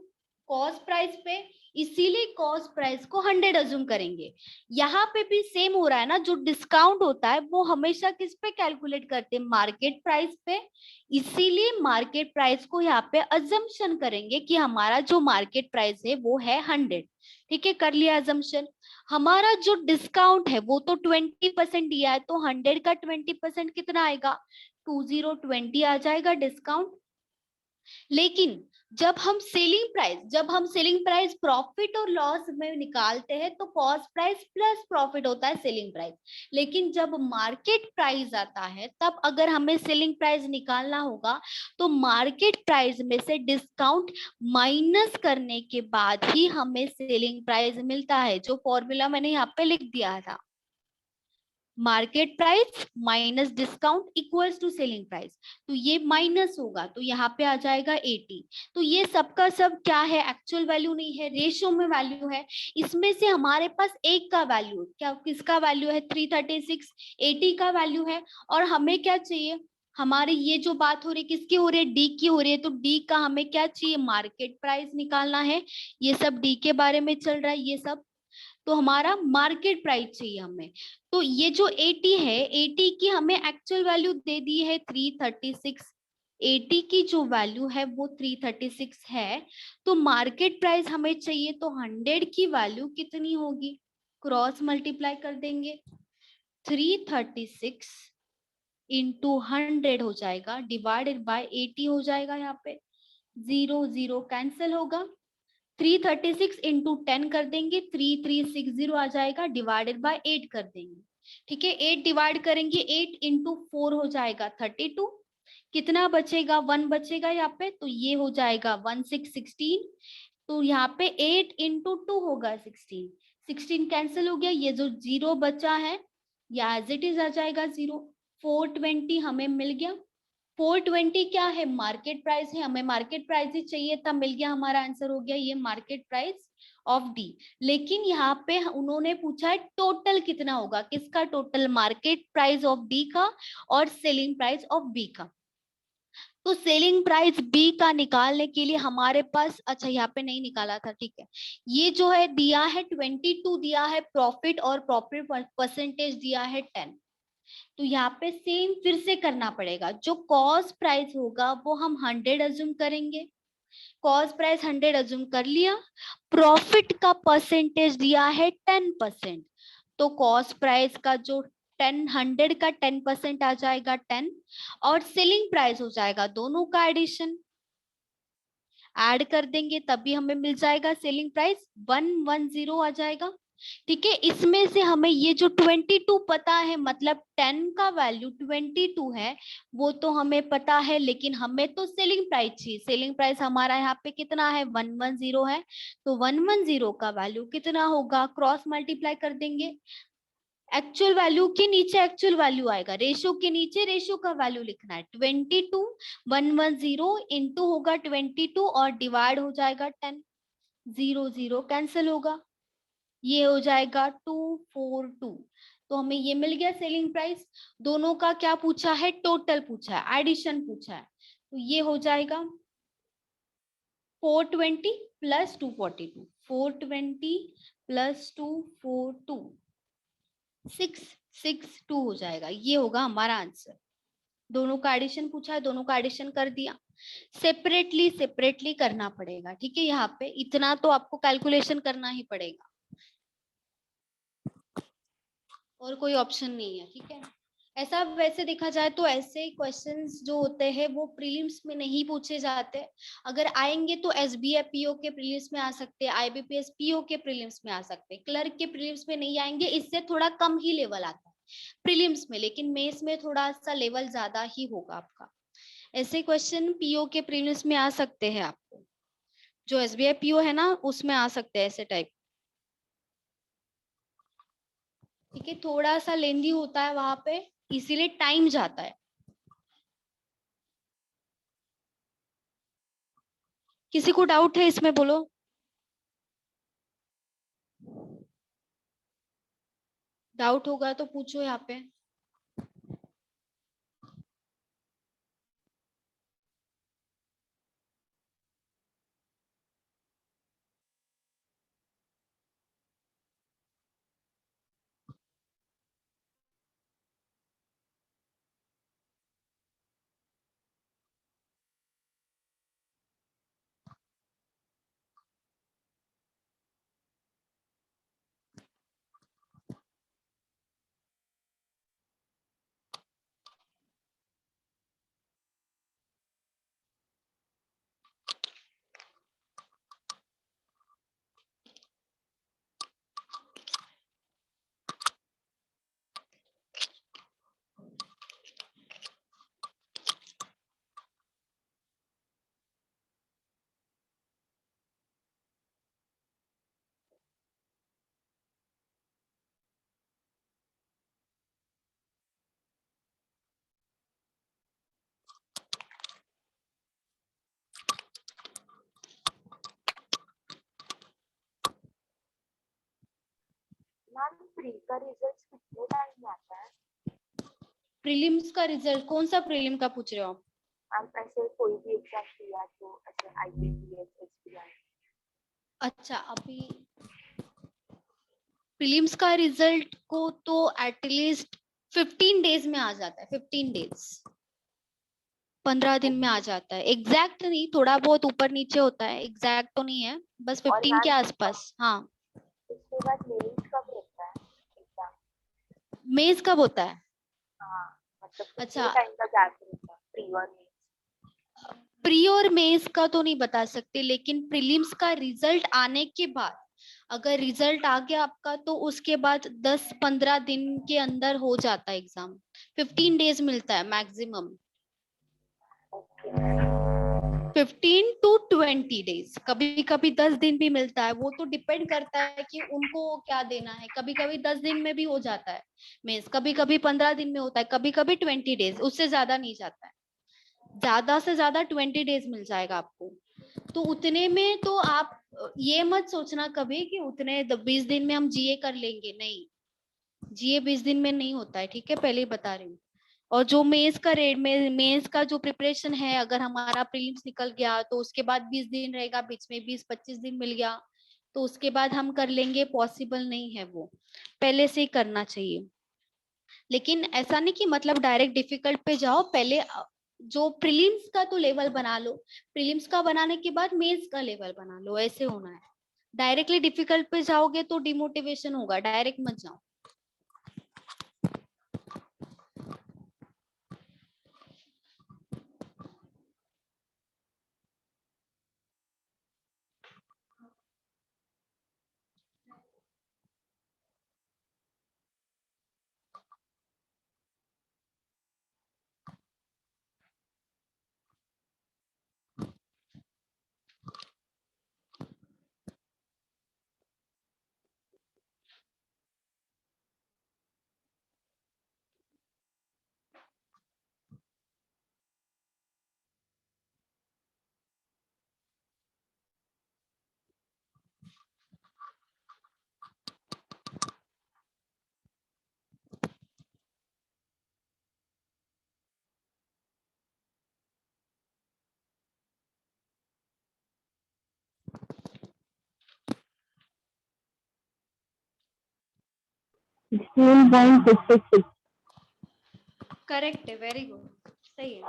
कॉस्ट प्राइस पे, इसीलिए कॉस्ट प्राइस को 100 अज्यूम करेंगे। यहाँ पे भी सेम हो रहा है ना, जो डिस्काउंट होता है वो हमेशा किस पे कैलकुलेट करते हैं? मार्केट प्राइस पे। इसीलिए मार्केट प्राइस को यहाँ पे अजम्पशन करेंगे कि हमारा जो मार्केट प्राइस है वो है 100, ठीक है, कर लिया अजम्पशन। हमारा जो डिस्काउंट है वो तो 20% दिया है, तो 100 का 20% कितना आएगा? 2020 आ जाएगा डिस्काउंट। लेकिन जब हम सेलिंग प्राइस प्रॉफिट और लॉस में निकालते हैं तो कॉस्ट प्राइस प्लस प्रॉफिट होता है सेलिंग प्राइस। लेकिन जब मार्केट प्राइस आता है तब अगर हमें सेलिंग प्राइस निकालना होगा तो मार्केट प्राइस में से डिस्काउंट माइनस करने के बाद ही हमें सेलिंग प्राइस मिलता है, जो फॉर्मूला मैंने यहाँ पे लिख दिया था। Market price minus discount equals to selling price. तो ये माइनस होगा तो यहाँ पे आ जाएगा 80। तो ये सबका सब क्या है? एक्चुअल वैल्यू नहीं है, रेशियो में वैल्यू है। इसमें से हमारे पास एक का वैल्यू क्या, किसका वैल्यू है? 336, 80 का वैल्यू है। और हमें क्या चाहिए? हमारी ये जो बात हो रही है किसकी हो रही है? डी की हो रही है। तो डी का हमें क्या चाहिए? मार्केट प्राइस निकालना है। ये सब डी के बारे में चल रहा है ये सब। तो हमारा मार्केट प्राइस चाहिए हमें। तो ये जो 80 है, 80 की हमें एक्चुअल वैल्यू दे दी है 336। 80 की जो वैल्यू है वो 336 है। तो मार्केट प्राइस हमें चाहिए, तो 100 की वैल्यू कितनी होगी? क्रॉस मल्टीप्लाई कर देंगे। 336 इंटू 100 हो जाएगा, डिवाइडेड बाय 80 हो जाएगा। यहाँ पे 0 0 कैंसिल होगा। 336 इंटू 10 कर देंगे, 3360 आ जाएगा, डिवाइडेड बाय 8 कर देंगे, ठीक है। 8 डिवाइड करेंगे, 8 इंटू 4 हो जाएगा 32। कितना बचेगा? 1 बचेगा यहाँ पे, तो ये हो जाएगा 1616। तो यहाँ पे 8 इंटू 2 होगा 16, 16 कैंसिल हो गया, ये जो 0 बचा है या एज इट इज आ जाएगा 0। 420 हमें मिल गया। 420 क्या है? मार्केट प्राइस है, हमें मार्केट प्राइस ही चाहिए था, मिल गया, हमारा आंसर हो गया ये मार्केट प्राइस ऑफ डी। लेकिन यहाँ पे उन्होंने पूछा है टोटल कितना होगा, किसका total? Market price of D का और सेलिंग प्राइस ऑफ बी का। तो सेलिंग प्राइस बी का निकालने के लिए हमारे पास, अच्छा यहाँ पे नहीं निकाला था, ठीक है, ये जो है दिया है 22 दिया है प्रॉफिट, और प्रॉफिट परसेंटेज दिया है 10। तो यहाँ पे सेम फिर से करना पड़ेगा। जो कॉस्ट प्राइस होगा वो हम 100 अज्यूम करेंगे। कॉस्ट प्राइस 100 अज्यूम कर लिया। प्रॉफिट का परसेंटेज दिया है 10%। तो कॉस्ट प्राइस का जो 100 का 10% आ जाएगा 10, और सेलिंग प्राइस हो जाएगा दोनों का एडिशन, ऐड कर देंगे तभी हमें मिल जाएगा सेलिंग प्राइस 110 आ जाएगा, ठीक है। इसमें से हमें ये जो 22 पता है, मतलब 10 का वैल्यू 22 है, वो तो हमें पता है, लेकिन हमें तो सेलिंग प्राइस चाहिए। सेलिंग प्राइस हमारा यहाँ पे कितना है? 110 है। तो 110 का वैल्यू कितना होगा? क्रॉस मल्टीप्लाई कर देंगे। एक्चुअल वैल्यू के नीचे एक्चुअल वैल्यू आएगा, रेशियो के नीचे रेशियो का वैल्यू लिखना है। 22 110 इंटू होगा 22 और डिवाइड हो जाएगा 10। 0 0 कैंसिल होगा, ये हो जाएगा 242। तो हमें ये मिल गया सेलिंग प्राइस। दोनों का क्या पूछा है? टोटल पूछा है, एडिशन पूछा है। तो ये हो जाएगा 420 प्लस 242, 420 प्लस 242, 6 2 हो जाएगा, ये होगा हमारा आंसर। दोनों का एडिशन पूछा है, दोनों का एडिशन कर दिया। सेपरेटली सेपरेटली करना पड़ेगा, ठीक है। यहाँ पे इतना तो आपको कैलकुलेशन करना ही पड़ेगा, और कोई ऑप्शन नहीं है, ठीक है। ऐसा वैसे देखा जाए तो ऐसे क्वेश्चंस जो होते हैं वो प्रीलिम्स में नहीं पूछे जाते। अगर आएंगे तो एसबीआई पीओ के प्रीलिम्स में आ सकते हैं, आईबीपीएस पीओ के प्रीलिम्स में आ सकते हैं, क्लर्क के प्रीलिम्स में नहीं आएंगे, इससे थोड़ा कम ही लेवल आता है प्रीलिम्स में, लेकिन मेंस में थोड़ा सा लेवल ज्यादा ही होगा आपका। ऐसे क्वेश्चन पीओ के प्रीलिम्स में आ सकते हैं आपको, जो एसबीआई पीओ है ना उसमें आ सकते हैं ऐसे टाइप, ठीक है। थोड़ा सा लेंदी होता है वहां पे, इसीलिए टाइम जाता है। किसी को डाउट है इसमें, बोलो। डाउट होगा तो पूछो यहाँ पे। मैम प्री का रिजल्ट कितने टाइम में आता है? प्रीलिम्स का रिजल्ट कौन सा प्रीलिम का पूछ रहे हो आप? मैम ऐसे कोई भी एग्जाम दिया तो ऐसे आईबीपीएस एसबीआई। अच्छा, अभी प्रीलिम्स का रिजल्ट को तो एटलीस्ट 15 डेज में आ जाता है, 15 डेज, 15 दिन में आ जाता है। एग्जैक्ट नहीं, थोड़ा बहुत ऊपर नीचे होता है, एग्जैक्ट तो नहीं है, बस और 15 के मैम आसपास। हाँ, उसके बाद मेंस कब रहता है एग्जाम? मेंस कब होता है? हाँ मतलब कितने अच्छा, टाइम का गैप रहता है प्री और मेंस? प्री और मेंस का तो नहीं बता सकते, लेकिन प्रीलिम्स का रिजल्ट आने के बाद, अगर रिजल्ट आ गया आपका तो उसके बाद 10-15 दिन के अंदर हो जाता है एग्जाम। 15 डेज मिलता है मैक्सिमम, 15 to 20 डेज, कभी कभी 10 दिन भी मिलता है। वो तो डिपेंड करता है कि उनको क्या देना है, कभी कभी 10 दिन में भी हो जाता है मेंस, कभी कभी 15 दिन में होता है, कभी कभी 20 डेज, उससे ज्यादा नहीं जाता है। ज्यादा से ज्यादा 20 डेज मिल जाएगा आपको। तो उतने में तो आप ये मत सोचना कभी कि उतने 20 दिन में हम जीए कर लेंगे, नहीं, जीए 20 दिन में नहीं होता है, ठीक है, पहले ही बता रही हूँ। और जो मेंस का रेट में, मेंस का जो प्रिपरेशन है, अगर हमारा प्रीलिम्स निकल गया तो उसके बाद 20 दिन रहेगा, बीच में 20-25 दिन मिल गया तो उसके बाद हम कर लेंगे, पॉसिबल नहीं है वो, पहले से ही करना चाहिए। लेकिन ऐसा नहीं कि मतलब डायरेक्ट डिफिकल्ट पे जाओ, पहले जो प्रीलिम्स का तो लेवल बना लो, प्रीलिम्स का बनाने के बाद मेंस का लेवल बना लो, ऐसे होना है। डायरेक्टली डिफिकल्ट पे जाओगे तो डिमोटिवेशन होगा, डायरेक्ट मत जाओ। 16.666. करेक्ट है, वेरी गुड, सही है।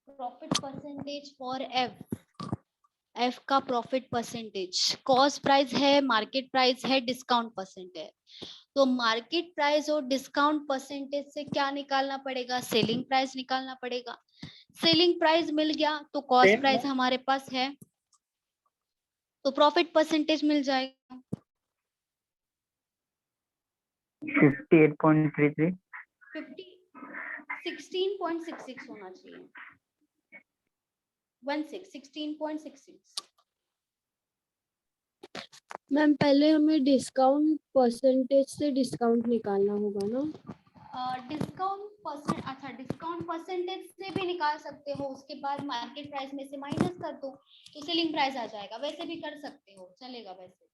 प्रॉफिट परसेंटेज फॉर एफ का प्रॉफिट परसेंटेज, कॉस्ट प्राइस है, मार्केट प्राइस है, डिस्काउंट परसेंट है। तो मार्केट प्राइस और डिस्काउंट परसेंटेज से क्या निकालना पड़ेगा? सेलिंग प्राइस निकालना पड़ेगा। सेलिंग प्राइस मिल गया तो कॉस्ट प्राइस हमारे पास है, तो प्रॉफिट परसेंटेज मिल जाएगा। 58.33 16.66 होना चाहिए। 16.66। मैम पहले हमें डिस्काउंट परसेंटेज से डिस्काउंट निकालना होगा ना? डिस्काउंट परसेंट, अच्छा डिस्काउंट परसेंटेज से भी निकाल सकते हो, उसके बाद मार्केट प्राइस में से माइनस कर दो तो सेलिंग प्राइस आ जाएगा, वैसे भी कर सकते हो, चलेगा वैसे।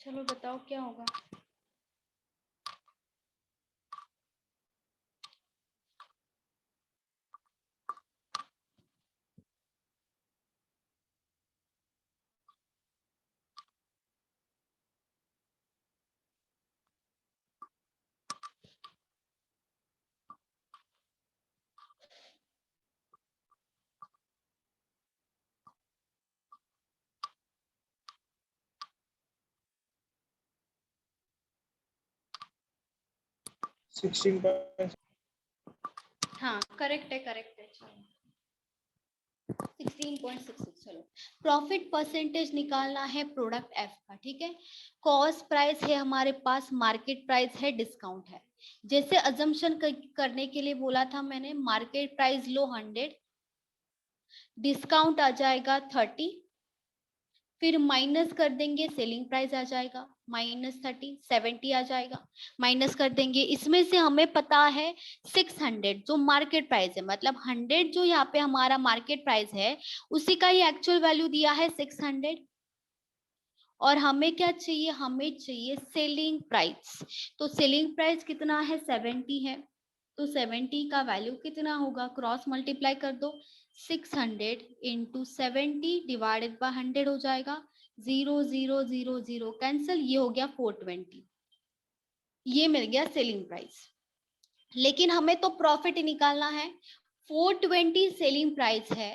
चलो बताओ क्या होगा। हाँ करेक्ट है, करेक्ट है। चलो 16.66। चलो प्रॉफिट परसेंटेज निकालना है प्रोडक्ट एफ का, ठीक है। कॉस्ट प्राइस है हमारे पास, मार्केट प्राइस है, डिस्काउंट है। जैसे अजम्पशन करने के लिए बोला था मैंने, मार्केट प्राइस लो 100, डिस्काउंट आ जाएगा 30, फिर माइनस कर देंगे सेलिंग प्राइस आ जाएगा -30, 70 आ जाएगा, माइनस कर देंगे। इसमें से हमें पता है 600 जो मार्केट प्राइस है, मतलब 100 जो यहाँ पे हमारा मार्केट प्राइस है उसी का ही एक्चुअल वैल्यू दिया है 600। और हमें क्या चाहिए, हमें चाहिए सेलिंग प्राइस। तो सेलिंग प्राइस कितना है, 70 है। तो 70 का वैल्यू कितना होगा, क्रॉस मल्टीप्लाई कर दो, 600 इंटू 70 डिवाइडेड बाय 100 हो जाएगा, 0 0 0 0 कैंसिल, ये हो गया 420। ये मिल गया सेलिंग प्राइस। लेकिन हमें तो प्रॉफिट निकालना है। 420 सेलिंग प्राइस है,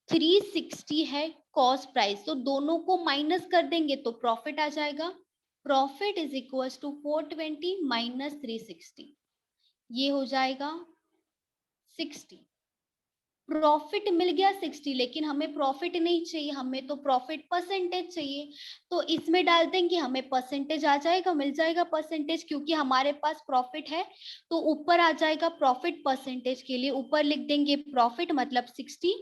360 है कॉस्ट प्राइस, तो दोनों को माइनस कर देंगे तो प्रॉफिट आ जाएगा। Profit is equal to 420 minus 360, ये हो जाएगा 60। प्रॉफिट मिल गया 60, लेकिन हमें प्रॉफिट नहीं चाहिए, हमें तो प्रॉफिट परसेंटेज चाहिए। तो इसमें डाल देंगे, हमें परसेंटेज आ जाएगा, मिल जाएगा परसेंटेज, क्योंकि हमारे पास प्रॉफिट है। तो ऊपर आ जाएगा प्रॉफिट, परसेंटेज के लिए ऊपर लिख देंगे प्रॉफिट मतलब 60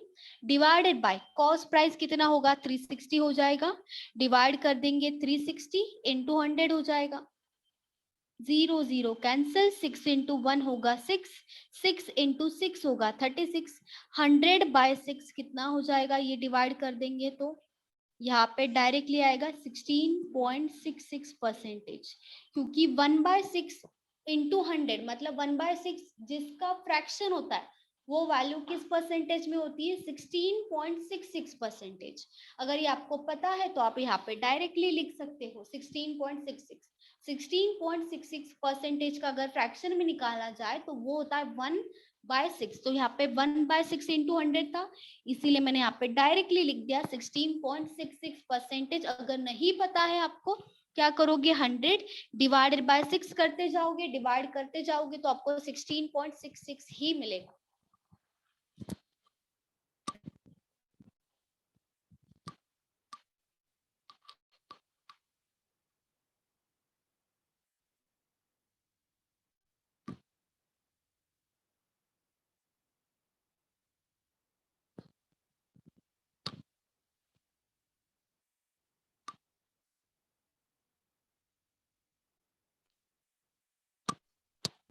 डिवाइडेड बाय कॉस्ट प्राइस कितना होगा, 360 हो जाएगा, डिवाइड कर देंगे 360 इंटू 100 हो जाएगा, 0 0 कैंसिल, 6 इंटू 1 होगा 6, 6 इंटू 6 होगा 36, 100 बाय 6 कितना हो जाएगा, ये डिवाइड कर देंगे तो यहाँ पे डायरेक्टली आएगा 16.66 परसेंटेज, क्योंकि 1/6 इंटू 100 मतलब 1/6 जिसका फ्रैक्शन होता है वो वैल्यू किस परसेंटेज में होती है, 16.66 परसेंटेज। अगर ये आपको पता है तो आप यहाँ पे डायरेक्टली लिख सकते हो 16.66। 16.66 परसेंटेज का अगर फ्रैक्शन में निकाला जाए तो वो होता है 1/6। तो यहाँ पे 1/6 इंटू 100 था, इसीलिए मैंने यहाँ पे डायरेक्टली लिख दिया 16.66 परसेंटेज। अगर नहीं पता है आपको, क्या करोगे, 100 डिवाइडेड बाय 6 करते जाओगे, डिवाइड करते जाओगे तो आपको 16.66 ही मिलेगा।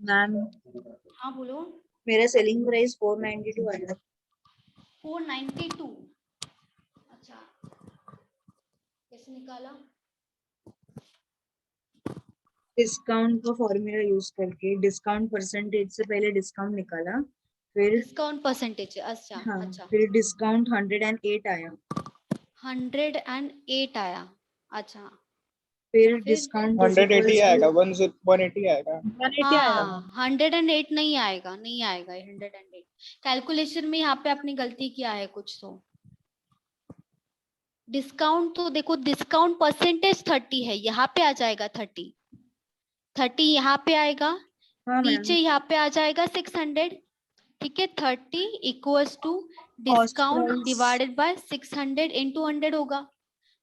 मैम हाँ बोलो। मेरा सेलिंग प्राइस 492 आया। 492, अच्छा कैसे निकाला, डिस्काउंट का फॉर्मूला यूज करके डिस्काउंट परसेंटेज से पहले डिस्काउंट निकाला, फिर डिस्काउंट परसेंटेज, अच्छा हाँ अच्छा, फिर डिस्काउंट 108 आया, 108 आया, अच्छा फिर फिर डिस्काउंट 180 आएगा, 180 आएगा। 180 आया। हाँ 108 नहीं आएगा, नहीं आएगा 108। कैलकुलेशन में यहाँ पे आपने गलती किया है कुछ। तो डिस्काउंट तो देखो, डिस्काउंट परसेंटेज 30 है, यहाँ पे आ जाएगा 30 यहाँ पे आएगा, हाँ नीचे मैम, यहाँ पे आ जाएगा 600, ठीक है। 30 equals to cost discount price divided by 600 into 100 होगा,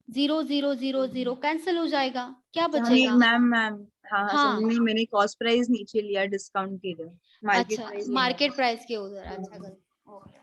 0 0 0 0 कैंसिल हो जाएगा, क्या नहीं बचेगा, मैम, मैम हाँ हाँ हाँ समझ में, मैंने कॉस्ट प्राइस नीचे लिया डिस्काउंट के लिए, मार्केट अच्छा प्राइस मार्केट प्राइस के उधर, अच्छा गलत, ओके।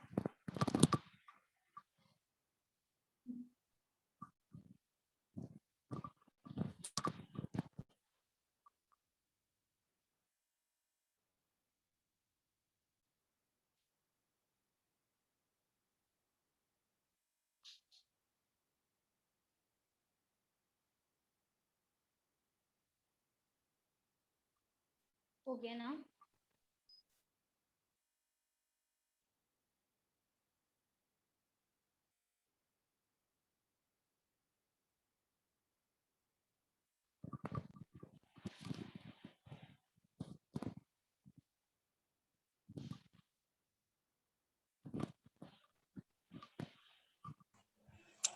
हो गया ना,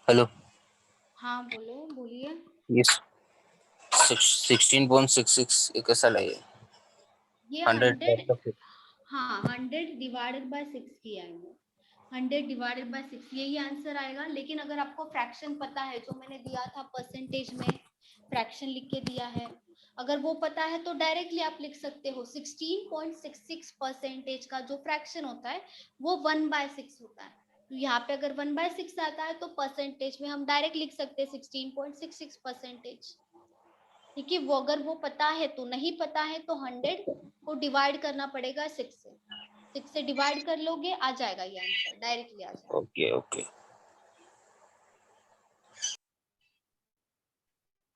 हेलो, हाँ बोलो, बोलिए। ये 16.66 ये कैसा लगे, ये 100 हाँ 100 डिवाइडेड बाय 6 किया है वो, 100 डिवाइडेड बाय 6 यही आंसर आएगा। लेकिन अगर आपको फ्रैक्शन पता है, जो मैंने दिया था परसेंटेज में फ्रैक्शन लिख के दिया है, अगर वो पता है तो डायरेक्टली आप लिख सकते हो 16.66 परसेंटेज का जो फ्रैक्शन होता है वो 1/6 होता है। तो यहाँ पे अगर 1/6 आता है तो परसेंटेज में हम डायरेक्ट लिख सकते हैं 16.66%। ठीक है, वो अगर वो पता है तो, नहीं पता है तो 100 को डिवाइड करना पड़ेगा 6 से। 6 से डिवाइड कर लोगे, आ जाएगा ये आंसर, डायरेक्टली आ जाएगा। Okay okay.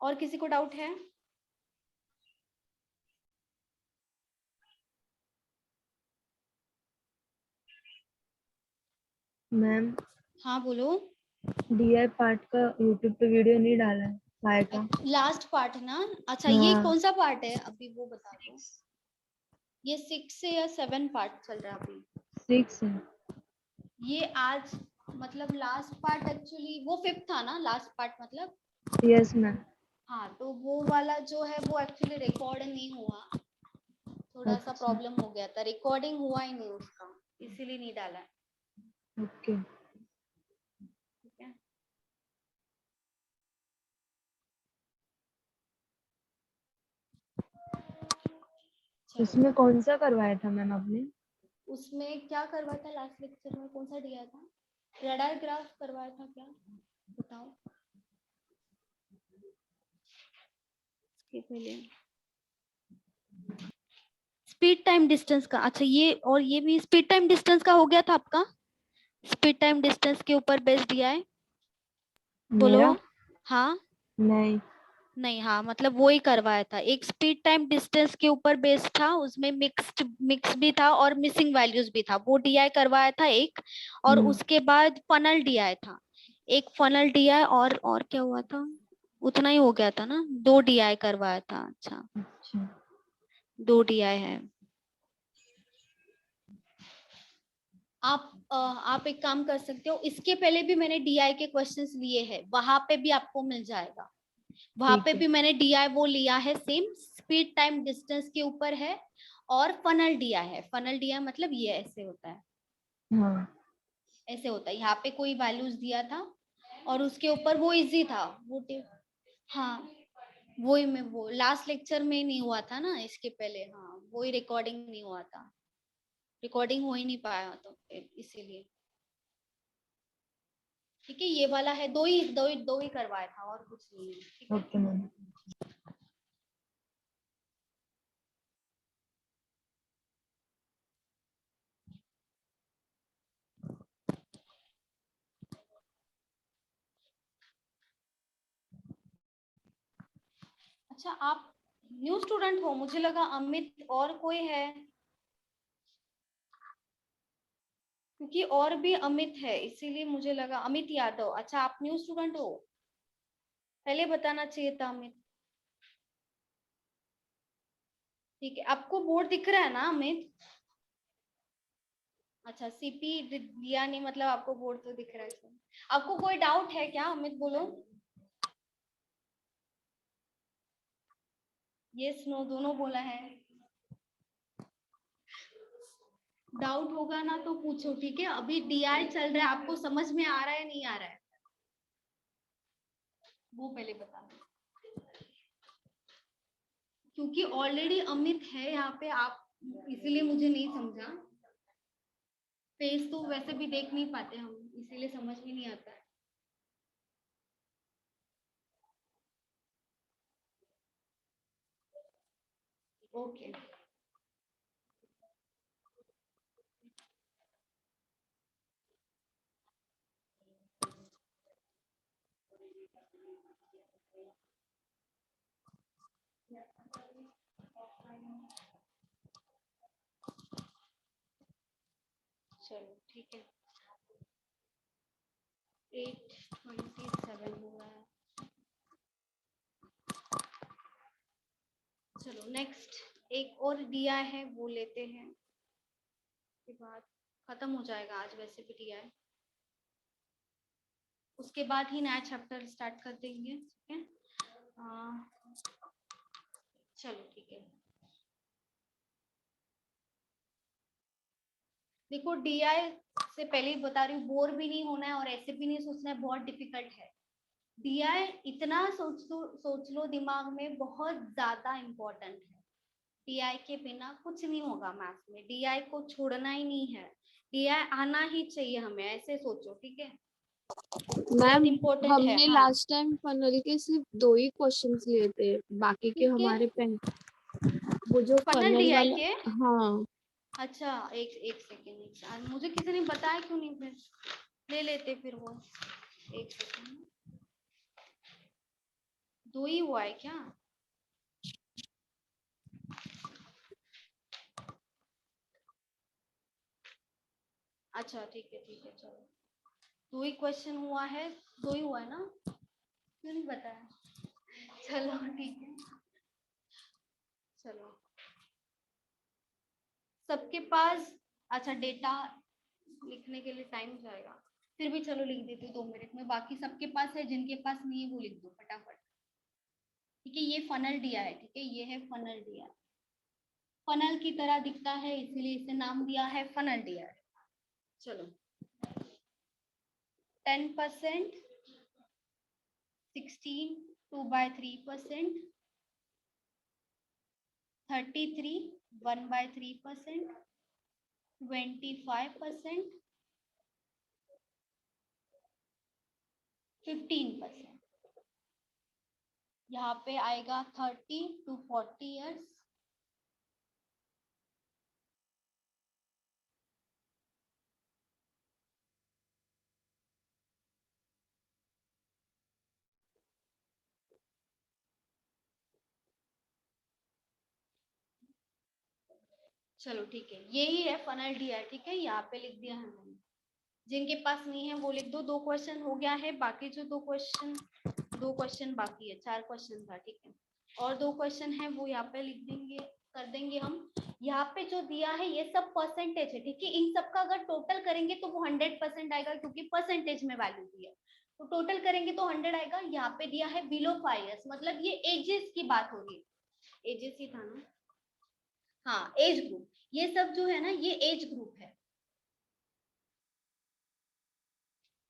और किसी को डाउट है? मैम हाँ बोलो। DI पार्ट का यूट्यूब पे वीडियो नहीं डाला है फाइ का। लास्ट पार्ट ना? अच्छा, ये हाँ। कौन सा पार्ट है अभी वो बता दो। ये 6 से या 7 पार्ट चल रहा है अभी? 6 है। ये आज मतलब लास्ट पार्ट, एक्चुअली वो 5th था ना लास्ट पार्ट मतलब। Yes ma'am. हाँ, तो वो वाला जो है वो एक्चुअली रिकॉर्ड नहीं हुआ, थोड़ा सा अच्छा। प्रॉब्लम हो गया था, रिकॉर्डिंग हुआ ही नहीं उसका, इसीलिए नहीं डाला। ओके। ठीक है, चलो। उसमें कौन सा करवाया था मैम आपने? उसमें क्या करवाया था लास्ट लेक्चर में, कौन सा दिया था? रडार ग्राफ करवाया था क्या, बताओ। इसके पहले स्पीड टाइम डिस्टेंस का, अच्छा ये, और ये भी स्पीड टाइम डिस्टेंस का हो गया था आपका। स्पीड टाइम डिस्टेंस के ऊपर बेस दिया है, बोलो। मेरा हाँ नहीं। नहीं, हाँ मतलब वो ही करवाया था। एक स्पीड टाइम डिस्टेंस के ऊपर बेस था, उसमें मिक्स भी था और मिसिंग वैल्यूज भी था, वो डीआई करवाया था एक। और उसके बाद फनल डीआई था, एक फनल डीआई, और क्या हुआ था, उतना ही हो गया था ना, 2 डीआई करवाया था। अच्छा, अच्छा 2 डीआई है। आप एक काम कर सकते हो, इसके पहले भी मैंने डीआई के क्वेश्चंस लिए हैं, वहां पे भी आपको मिल जाएगा। वहां ठीक पे है। भी मैंने डीआई वो लिया है, सेम स्पीड टाइम डिस्टेंस के ऊपर है। और फनल डीआई है, फनल डीआई मतलब ये ऐसे होता है, हाँ। ऐसे होता है, यहाँ पे कोई वैल्यूज दिया था और उसके ऊपर वो इजी था वो हाँ, वही में वो लास्ट लेक्चर में नहीं हुआ था ना, इसके पहले, हाँ वही रिकॉर्डिंग नहीं हुआ था, रिकॉर्डिंग हो ही नहीं पाया तो इसीलिए। ठीक है, ये वाला है, दो ही करवाया था और कुछ नहीं है। ठीक है, ओके मैम। अच्छा आप न्यू स्टूडेंट हो, मुझे लगा अमित और कोई है, क्योंकि और भी अमित है, इसीलिए मुझे लगा अमित यादव। अच्छा आप न्यू स्टूडेंट हो, पहले बताना चाहिए था अमित। ठीक है, आपको बोर्ड दिख रहा है ना अमित? अच्छा, सीपी दिया नहीं मतलब आपको बोर्ड तो दिख रहा है। आपको कोई डाउट है क्या अमित, बोलो। यस नो दोनों बोला है। डाउट होगा ना तो पूछो, ठीक है। अभी डीआई चल रहा है, आपको समझ में आ रहा है नहीं आ रहा है, वो पहले बता, क्योंकि ऑलरेडी अमित है यहाँ पे, आप इसीलिए मुझे नहीं समझा। फेस तो वैसे भी देख नहीं पाते हम, इसीलिए समझ में नहीं आता है। ओके, चलो ठीक है, 8:27 हुआ है। चलो नेक्स्ट एक और दिया है वो लेते हैं, उसके बाद खत्म हो जाएगा आज वैसे भी दिया है, उसके बाद ही नया चैप्टर स्टार्ट कर देंगे। ठीक है, चलो ठीक है। देखो डीआई से पहले ही बता रही हूँ, बोर भी नहीं होना है और ऐसे भी नहीं सोचना है बहुत डिफिकल्ट है। डीआई इतना सोच लो दिमाग में, बहुत ज्यादा इम्पोर्टेंट है। डीआई के बिना कुछ नहीं होगा मैथ्स में, डीआई को छोड़ना ही नहीं है। दिया है, आना ही चाहिए हमें, ऐसे सोचो, ठीक है। मैम इम्पोर्टेंट है। हमने हाँ, लास्ट टाइम फनल के सिर्फ 2 ही क्वेश्चंस लिए थे, बाकी के किसके? हमारे पेन वो जो फनल फनल DI वाला। के? हाँ अच्छा, एक सेकेंड, मुझे किसी ने बताया क्यों नहीं, फिर ले लेते फिर वो। एक सेकेंड, 2 ही हुआ है क्या? अच्छा ठीक है, चलो 2 ही क्वेश्चन हुआ है, 2 ही हुआ है ना, क्यों नहीं बताया? चलो ठीक है, चलो सबके पास। अच्छा, डेटा लिखने के लिए टाइम जाएगा, फिर भी चलो लिख देती हूँ 2 मिनट में। बाकी सबके पास है, जिनके पास नहीं है वो लिख दो फटाफट, ठीक है। ये फनल दिया है, ठीक है, ये है फनल दिया है, फनल की तरह दिखता है इसीलिए इसे नाम दिया है फनल दिया है। चलो 10%, 16 2/3%, 33 1/3%, 25%, 15%। यहाँ पे आएगा 30 to 40 years, चलो ठीक है, यही है फनल दिया है, ठीक है, यहाँ पे लिख दिया है मैंने। जिनके पास नहीं है वो लिख दो। 2 क्वेश्चन हो गया है, बाकी जो 2 क्वेश्चन बाकी है, 4 क्वेश्चन था, ठीक है, और 2 क्वेश्चन है वो यहाँ पे लिख देंगे, कर देंगे हम। यहाँ पे जो दिया है ये सब परसेंटेज है, ठीक है, इन सब का अगर टोटल करेंगे तो वो 100% आएगा, क्योंकि परसेंटेज में वैल्यू दी है, तो टोटल करेंगे तो 100 आएगा। यहाँ पे दिया है बिलो 5 years, मतलब ये एजेस की बात हो रही है, एजेस ही था ना, हाँ एज ग्रुप, ये सब जो है ना ये एज ग्रुप है,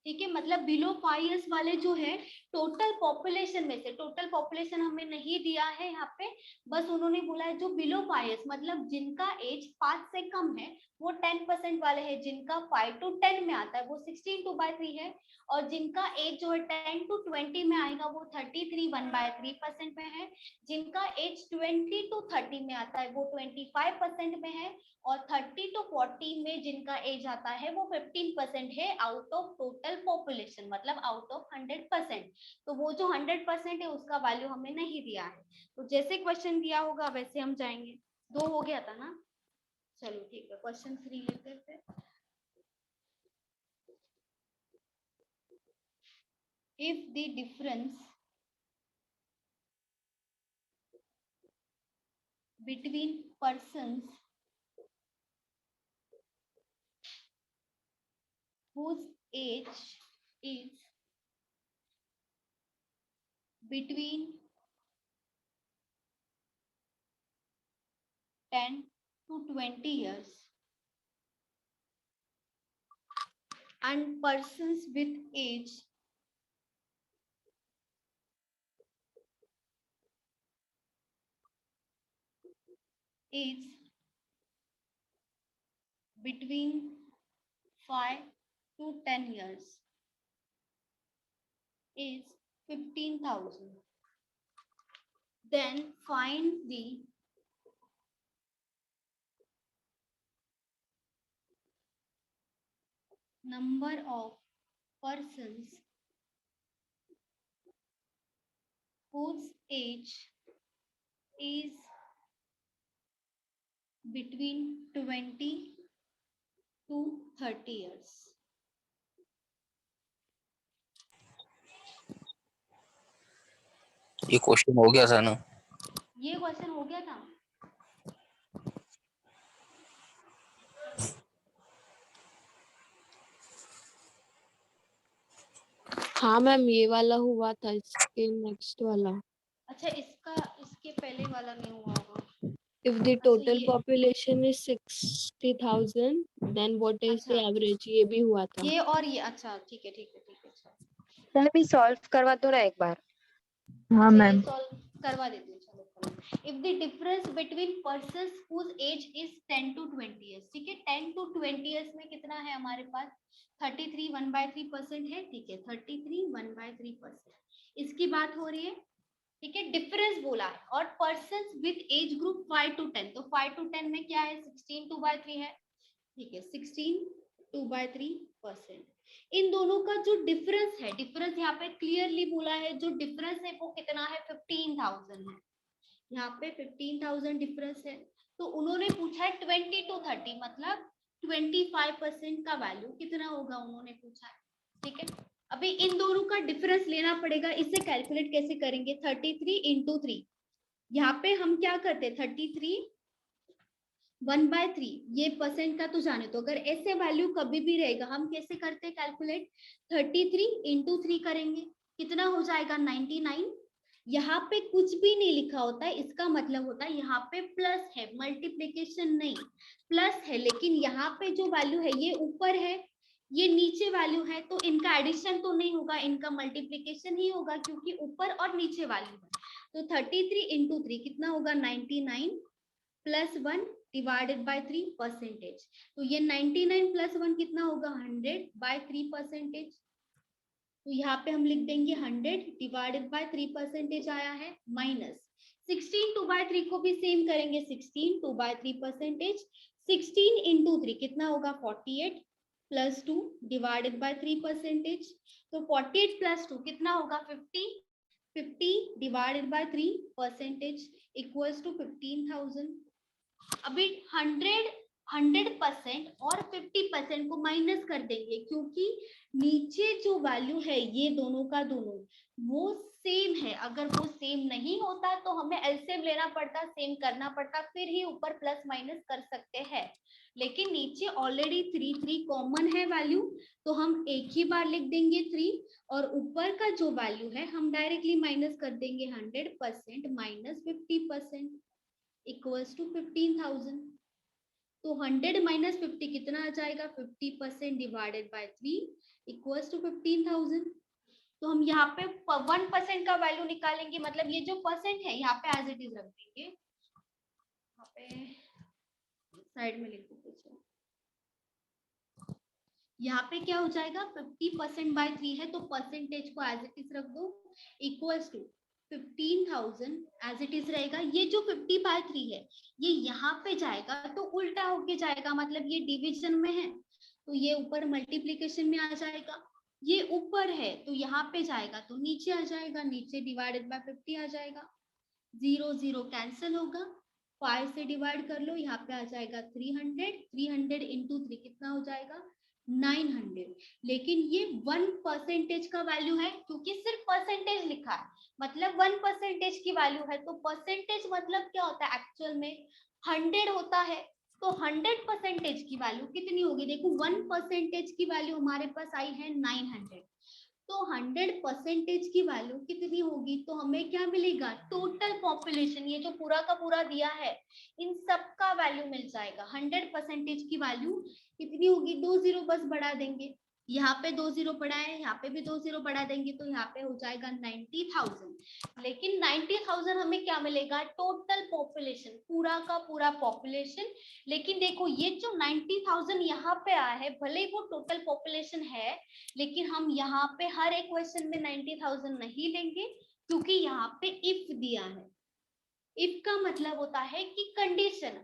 ठीक है, मतलब बिलो 5 years वाले जो है टोटल पॉपुलेशन में से, टोटल पॉपुलेशन हमें नहीं दिया है यहाँ पे, बस उन्होंने बोला है जो बिलो 5 years मतलब जिनका एज 5 से कम है वो 10% वाले हैं, जिनका 5 to 10 में आता है वो 16 2/3 है, और जिनका एज जो है 10 to 20 में आएगा वो 33 1/3% में है, जिनका एज 20 to 30 में आता है वो 25% में है, और 30 to 40 में जिनका एज आता है वो 15% है आउट ऑफ टोटल पॉपुलेशन, मतलब आउट ऑफ 100%। तो वो जो 100% है उसका वैल्यू हमें नहीं दिया है, तो जैसे क्वेश्चन दिया होगा वैसे हम जाएंगे। 2 हो गया था ना, चलो ठीक है, क्वेश्चन 3 लेते हैं फिर। If the difference between persons whose age is between 10 to 20 years and persons with age is between 5 to 10 years is 15,000. Then find the number of persons whose age is between 20 to 30 years. ये question हो गया था ना? ये question हो गया था। हाँ मैम, ये वाला हुआ था, इसके नेक्स्ट वाला। अच्छा, इसके पहले वाला नहीं हुआ होगा। If the total ये- population is 60,000, then what is the अच्छा। average? ये भी हुआ था। ये और ये, अच्छा ठीक है मैम ये सॉल्व करवा दो ना एक बार। हाँ अच्छा, ये मैम। सॉल्व करवा देती हूँ, चलो if the difference between persons whose age is 10 to 20 years, ठीक है, 10 to 20 years में कितना है हमारे पास 33 1/3% है, ठीक है, 33 1/3% इसकी बात हो रही है, ठीक है, डिफरेंस बोला है। और persons with age group 5 to 10, तो 5 to 10 में क्या है 16 2/3 है, ठीक है, 16 2/3%। इन दोनों का जो डिफरेंस है, डिफरेंस यहाँ पे क्लियरली बोला है, जो डिफरेंस है वो कितना है 15,000 है, यहाँ पे 15,000 डिफरेंस है। तो उन्होंने पूछा है 20 to 30 मतलब 25% का वैल्यू कितना होगा उन्होंने पूछा है, ठीक है। अभी इन दोनों का डिफरेंस लेना पड़ेगा, इसे कैलकुलेट कैसे करेंगे 33 into 3, यहाँ पे हम क्या करते 33 1/3, ये परसेंट का तो जाने, तो अगर ऐसे वैल्यू कभी भी रहेगा हम कैसे करते कैलकुलेट 33 into 3 करेंगे, कितना हो जाएगा 99। यहाँ पे कुछ भी नहीं लिखा होता है, इसका मतलब होता है यहाँ पे प्लस है, मल्टीप्लिकेशन नहीं, प्लस है, लेकिन यहाँ पे जो वैल्यू है ये ऊपर है, ये नीचे वैल्यू है, तो इनका एडिशन तो नहीं होगा, इनका मल्टीप्लिकेशन ही होगा, क्योंकि ऊपर और नीचे वैल्यू है। तो 33 into 3 कितना होगा 99 प्लस 1 डिवाइडेड बाय 3%। तो ये 99 प्लस 1 कितना होगा 100/3%। तो यहाँ पे हम लिख देंगे 100 डिवाइडेड बाय 3% आया है, माइनस 16 2/3 को भी सेम करेंगे, 16 2/3%, 16 into 3 कितना होगा 48 प्लस 2 डिवाइडेड बाय 3%। तो 48 प्लस 2 कितना होगा 50, 50 डिवाइडेड बाय 3% इक्वल्स टू 15,000। अभी 100% और 50% को माइनस कर देंगे, क्योंकि नीचे जो वैल्यू है ये दोनों का दोनों वो सेम है, अगर वो सेम नहीं होता तो हमें एलसीएम लेना पड़ता, सेम करना पड़ता, फिर ही ऊपर प्लस माइनस कर सकते हैं। लेकिन नीचे ऑलरेडी 3 कॉमन है वैल्यू, तो हम एक ही बार लिख देंगे 3, और ऊपर का जो वैल्यू है हम डायरेक्टली माइनस कर देंगे 100% माइनस 50% इक्वल्स टू 15,000। तो 100 माइनस 50 कितना आ जाएगा 50% डिवाइडेड बाय 3 इक्वल्स टू 15,000। तो हम यहाँ पे 1% का वैल्यू निकालेंगे, मतलब ये जो परसेंट है यहाँ पे एज इट इज रख देंगे, यहाँ पे साइड में लिख देते हैं। यहाँ पे क्या हो जाएगा 50% बाय 3 है, तो परसेंटेज को एज इट इज रख दो, equals to 15,000 as it is रहेगा। ये जो 50/3 है ये यहाँ पे जाएगा तो उल्टा होके जाएगा, मतलब ये डिवीजन में है तो ये ऊपर मल्टीप्लिकेशन में आ जाएगा, ये ऊपर है तो यहाँ पे जाएगा तो नीचे आ जाएगा, नीचे डिवाइडेड बाय 50 आ जाएगा, 0 0 कैंसिल होगा, 5 से डिवाइड कर लो, यहाँ पे आ जाएगा 300, 300 into 3 कितना हो जाएगा 900। लेकिन ये 1% का वैल्यू है, क्योंकि सिर्फ परसेंटेज लिखा है, मतलब 1% की वैल्यू है, तो परसेंटेज मतलब क्या होता है एक्चुअल में 100 होता है। तो 100% की वैल्यू कितनी होगी, देखो 1% की वैल्यू हमारे पास आई है 900, तो 100% की वैल्यू कितनी होगी, तो हमें क्या मिलेगा टोटल पॉपुलेशन, ये जो पूरा का पूरा दिया है इन सब का वैल्यू मिल जाएगा। 100% की वैल्यू कितनी होगी, 2 0 बस बढ़ा देंगे, यहाँ पे 2 0 बढ़ाए, यहाँ पे भी 2 0 बढ़ा देंगे, तो यहाँ पे हो जाएगा 90,000। लेकिन 90,000 हमें क्या मिलेगा टोटल पॉपुलेशन, पूरा का पूरा पॉपुलेशन। लेकिन देखो ये जो 90,000 यहाँ पे आया है, भले ही वो टोटल पॉपुलेशन है, लेकिन हम यहाँ पे हर एक क्वेश्चन में 90,000 नहीं लेंगे, क्योंकि यहाँ पे इफ दिया है। इफ का मतलब होता है कि कंडीशन,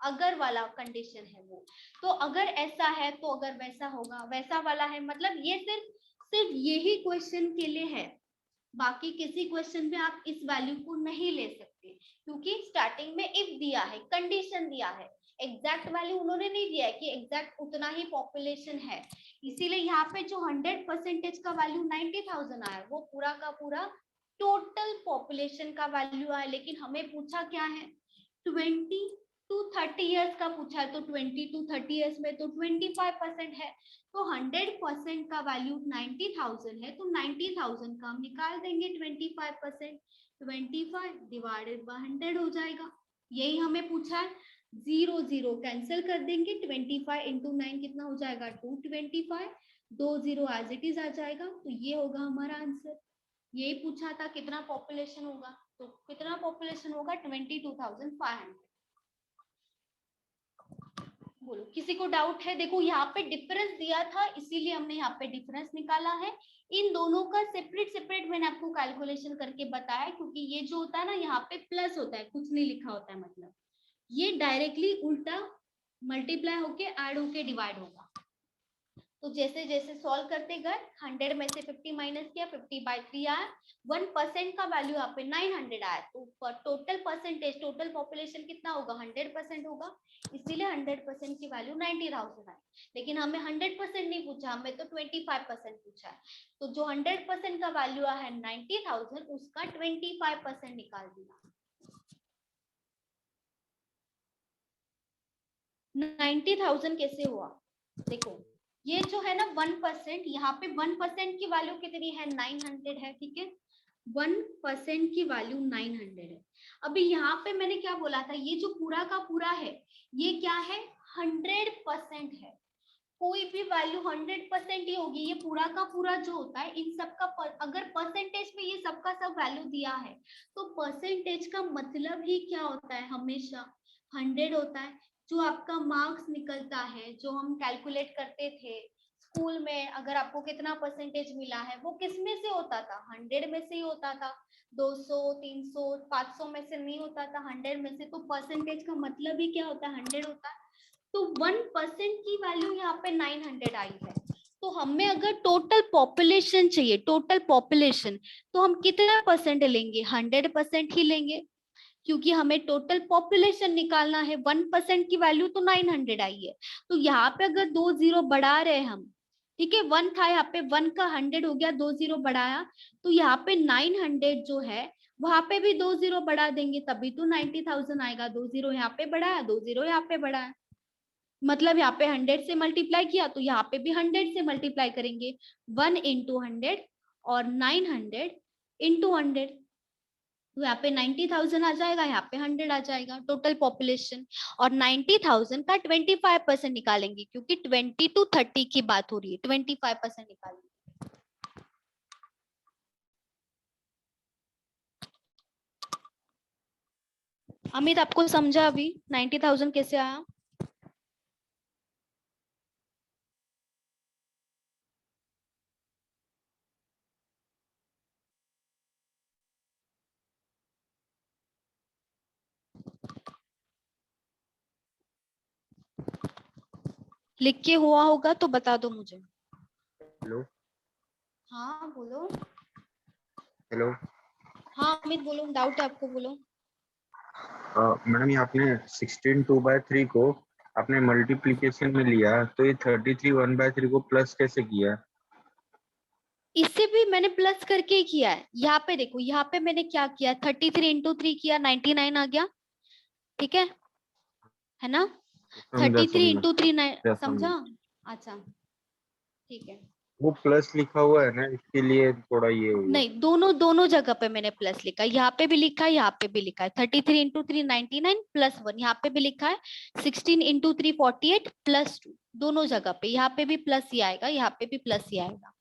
अगर वाला कंडीशन है वो, तो अगर ऐसा है तो अगर वैसा होगा, वैसा वाला है, मतलब ये सिर्फ यही क्वेश्चन के लिए है, बाकी किसी क्वेश्चन में आप इस वैल्यू को नहीं ले सकते, क्योंकि स्टार्टिंग में इफ दिया है, कंडीशन दिया है, एग्जैक्ट वैल्यू उन्होंने नहीं दिया है कि एग्जैक्ट उतना ही पॉपुलेशन है। इसीलिए यहाँ पे जो 100% का वैल्यू 90,000 आया वो पूरा का पूरा टोटल पॉपुलेशन का वैल्यू आया। लेकिन हमें पूछा क्या है 20 to 30 इयर्स का पूछा है, तो 20 to 30 इयर्स में तो 25% है, तो 100% का वैल्यू 90,000 है, तो 90,000 का हम निकाल देंगे 25%, 25 डिवाइडेड बाय 100 हो जाएगा, यही हमें पूछा है। 0 0 कैंसिल कर देंगे, 25 into 9 कितना हो जाएगा 225, 2 0 एज इट इज आ जाएगा, तो ये होगा हमारा आंसर। यही पूछा था कितना पॉपुलेशन होगा, तो कितना पॉपुलेशन होगा 22,500। बोलो किसी को डाउट है? देखो यहाँ पे डिफरेंस दिया था इसीलिए हमने यहाँ पे डिफरेंस निकाला है। इन दोनों का सेपरेट सेपरेट मैंने आपको कैलकुलेशन करके बताया, क्योंकि ये जो होता है ना यहाँ पे प्लस होता है, कुछ नहीं लिखा होता है, मतलब ये डायरेक्टली उल्टा मल्टीप्लाई होके ऐड होके डिवाइड होगा। तो जैसे जैसे सॉल्व करते गए 100 में से 50 माइनस किया, 50/3 आया, 1% का वैल्यू यहाँ पे 900 आया। तो टोटल परसेंटेज, टोटल पॉपुलेशन कितना होगा? 100% होगा, इसीलिए 100% की वैल्यू 90,000 आई। लेकिन हमें 100% नहीं पूछा, हमें तो 25% पूछा है। तो जो 100% का वैल्यू है 90,000, उसका 25% निकाल दिया। 90,000 कैसे हुआ? देखो ये जो है ना 1%, यहाँ पे 1% की वैल्यू कितनी है? 900 है, ठीक है। 1% की वैल्यू 900 है। अभी यहाँ पे मैंने क्या बोला था, ये जो पूरा का पूरा है ये क्या है? 100% है। कोई भी वैल्यू 100% ही होगी। ये पूरा का पूरा जो होता है इन सब का अगर परसेंटेज में ये सबका सब वैल्यू दिया है तो परसेंटेज का मतलब ही क्या होता है? हमेशा 100 होता है। जो आपका मार्क्स निकलता है, जो हम कैलकुलेट करते थे स्कूल में, अगर आपको कितना परसेंटेज मिला है वो किस में से होता था? 100 में से ही होता था। 200, 300, 500 में से नहीं होता था, 100 में से। तो परसेंटेज का मतलब ही क्या होता है? 100 होता है। तो 1% की वैल्यू यहाँ पे 900 आई है। तो हमें अगर टोटल पॉपुलेशन चाहिए, टोटल पॉपुलेशन, तो हम कितना परसेंट लेंगे? 100% ही लेंगे, क्योंकि हमें टोटल पॉपुलेशन निकालना है। 1% की वैल्यू तो 900 आई है। तो यहाँ पे अगर 2 जीरो बढ़ा रहे हम, ठीक है, 1 था यहाँ पे, 1 का 100 हो गया, 2 जीरो बढ़ाया, तो यहाँ पे 900 जो है वहां पे भी 2 जीरो बढ़ा देंगे, तभी तो 90,000 आएगा। 2 जीरो यहाँ पे बढ़ाया, 2 जीरो यहाँ पे बढ़ाया, मतलब यहाँ पे 100 से मल्टीप्लाई किया तो यहाँ पे भी 100 से मल्टीप्लाई करेंगे। 1 इंटू 100 और 900 इंटू 100, तो यहाँ पे 90,000 आ जाएगा, यहाँ पे 100 आ जाएगा टोटल पॉपुलेशन। और 90,000 का 25% निकालेंगे, क्योंकि 20 to 30 की बात हो रही है, 25% निकालेंगे। अमित आपको समझा अभी 90,000 कैसे आया? लिख के हुआ होगा तो बता दो मुझे। हेलो हाँ बोलो। हेलो हाँ अमित बोलो, डाउट है आपको, बोलो। मैडम ये आपने 16 2/3 को आपने मल्टीप्लिकेशन में लिया, तो ये 33 1/3 को प्लस कैसे किया? इसे भी मैंने प्लस करके ही किया है। यहाँ पे देखो, यहाँ पे मैंने क्या किया, 33 इंटू 3 किया, 99 आ गया, ठीक है ना? समझा 33 समझा इंटू 3 समझा। समझा? अच्छा ठीक है। वो प्लस लिखा हुआ है ना, इसके लिए थोड़ा ये हो गया। नहीं, दोनों दोनों जगह पे मैंने प्लस लिखा है, यहाँ पे भी लिखा है, यहाँ पे भी लिखा है। 33 इंटू 3 99 प्लस 1, यहाँ पे भी लिखा है। 16 इंटू 3 48 प्लस 2, दोनों जगह पे, यहाँ पे भी प्लस ही आएगा, यहाँ पे भी प्लस ही आएगा।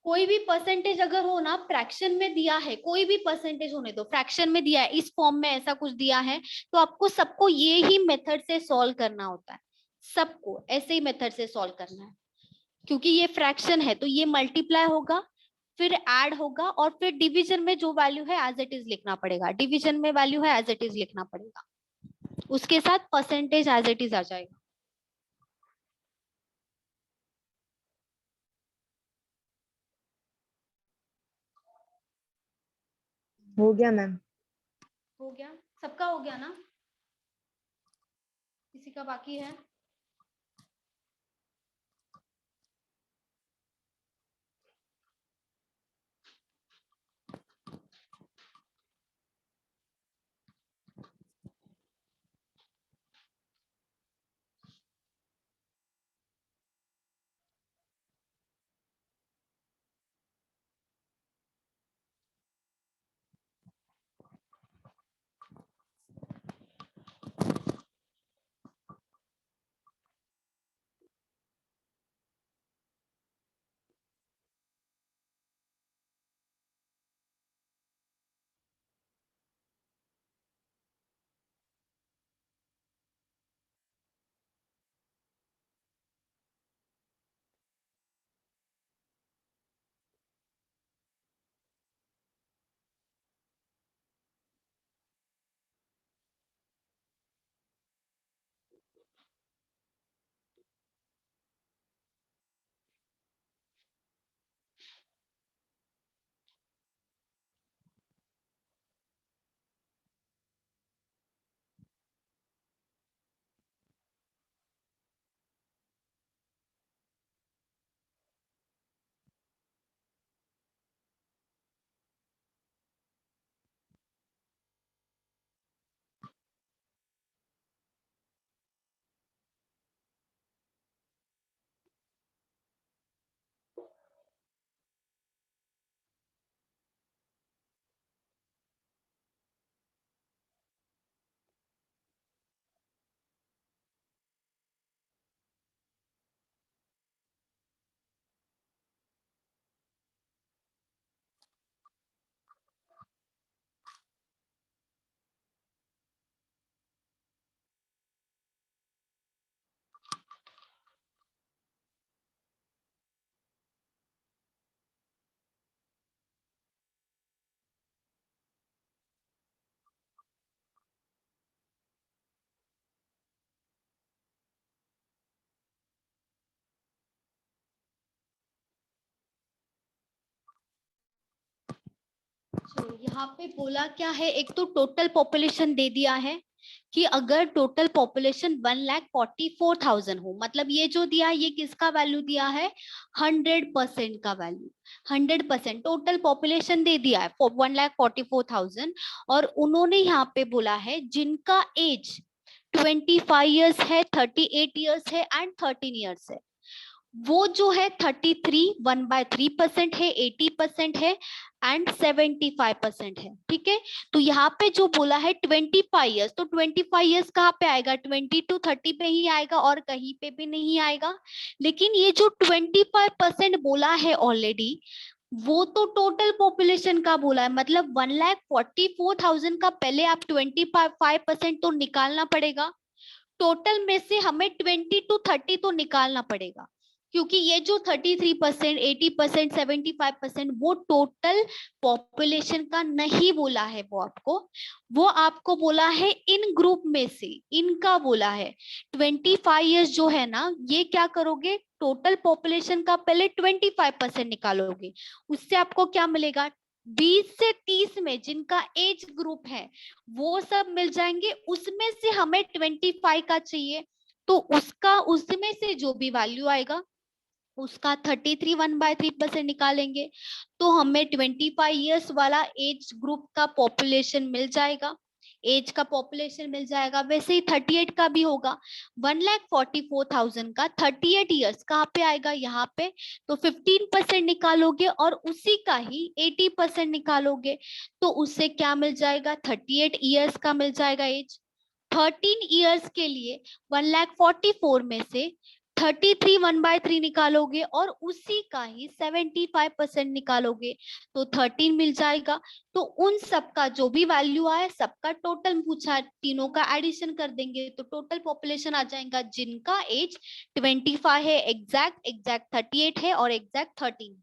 कोई भी परसेंटेज अगर हो ना, फ्रैक्शन में दिया है, कोई भी परसेंटेज होने दो, फ्रैक्शन में दिया है, इस फॉर्म में ऐसा कुछ दिया है, तो आपको सबको ये ही मेथड से सॉल्व करना होता है। सबको ऐसे ही मेथड से सॉल्व करना है, क्योंकि ये फ्रैक्शन है तो ये मल्टीप्लाई होगा, फिर ऐड होगा, और फिर डिवीजन में जो वैल्यू है एज इट इज लिखना पड़ेगा। डिवीजन में वैल्यू है एज इट इज लिखना पड़ेगा, उसके साथ परसेंटेज एज इट इज आ जाएगा। हो गया मैम। हो गया? सबका हो गया ना? किसी का बाकी है? चलो यहाँ पे बोला क्या है, एक तो टोटल पॉपुलेशन दे दिया है कि अगर टोटल पॉपुलेशन 1,44,000 हो, मतलब ये जो दिया है ये किसका वैल्यू दिया है, 100% का वैल्यू, 100% टोटल पॉपुलेशन दे दिया है 1,44,000। और उन्होंने यहाँ पे बोला है जिनका एज 25 ईयर्स है, 38 ईयर्स है एंड 13 ईयर्स है, वो जो है 33 1/3% है, 80% है एंड 75% है। ठीक है, तो यहाँ पे जो बोला है 25 ईयर्स, तो 25 ईयर्स कहाँ पे आएगा, 20 to 30 पे ही आएगा और कहीं पे भी नहीं आएगा। लेकिन ये जो 25% बोला है ऑलरेडी, वो तो टोटल पॉपुलेशन का बोला है, मतलब 1,44,000 का पहले आप 25% तो निकालना पड़ेगा, टोटल में से हमें 20 to 30 तो निकालना पड़ेगा, क्योंकि ये जो 33%, 80%, 75% वो टोटल पॉपुलेशन का नहीं बोला है, वो आपको बोला है इन ग्रुप में से, इनका बोला है। 25 ईयर्स जो है ना, ये क्या करोगे, टोटल पॉपुलेशन का पहले 25% निकालोगे, उससे आपको क्या मिलेगा, 20 से 30 में जिनका एज ग्रुप है वो सब मिल जाएंगे, उसमें से हमें 25 का चाहिए, तो उसका उसमें से जो भी वैल्यू आएगा उसका 33 1/3% निकालेंगे, तो हमें 25 ईयर्स वाला एज ग्रुप का पॉपुलेशन मिल जाएगा, एज का पॉपुलेशन मिल जाएगा। वैसे ही 38 का भी होगा, 1,44,000 का 38 ईयर्स कहाँ पे आएगा, यहाँ पे, तो 15% निकालोगे और उसी का ही 80% निकालोगे, तो उससे क्या मिल जाएगा, 38 ईयर्स का मिल जाएगा एज। 13 ईयर्स के लिए 1,44,000 में से 33 1/3 निकालोगे और उसी का ही 75% निकालोगे, तो 13 मिल जाएगा। तो उन सब का जो भी वैल्यू आए सबका टोटल पूछा, तीनों का एडिशन कर देंगे तो टोटल पॉपुलेशन आ जाएगा, जिनका एज 25 है, एग्जैक्ट 38 है और एग्जैक्ट 13।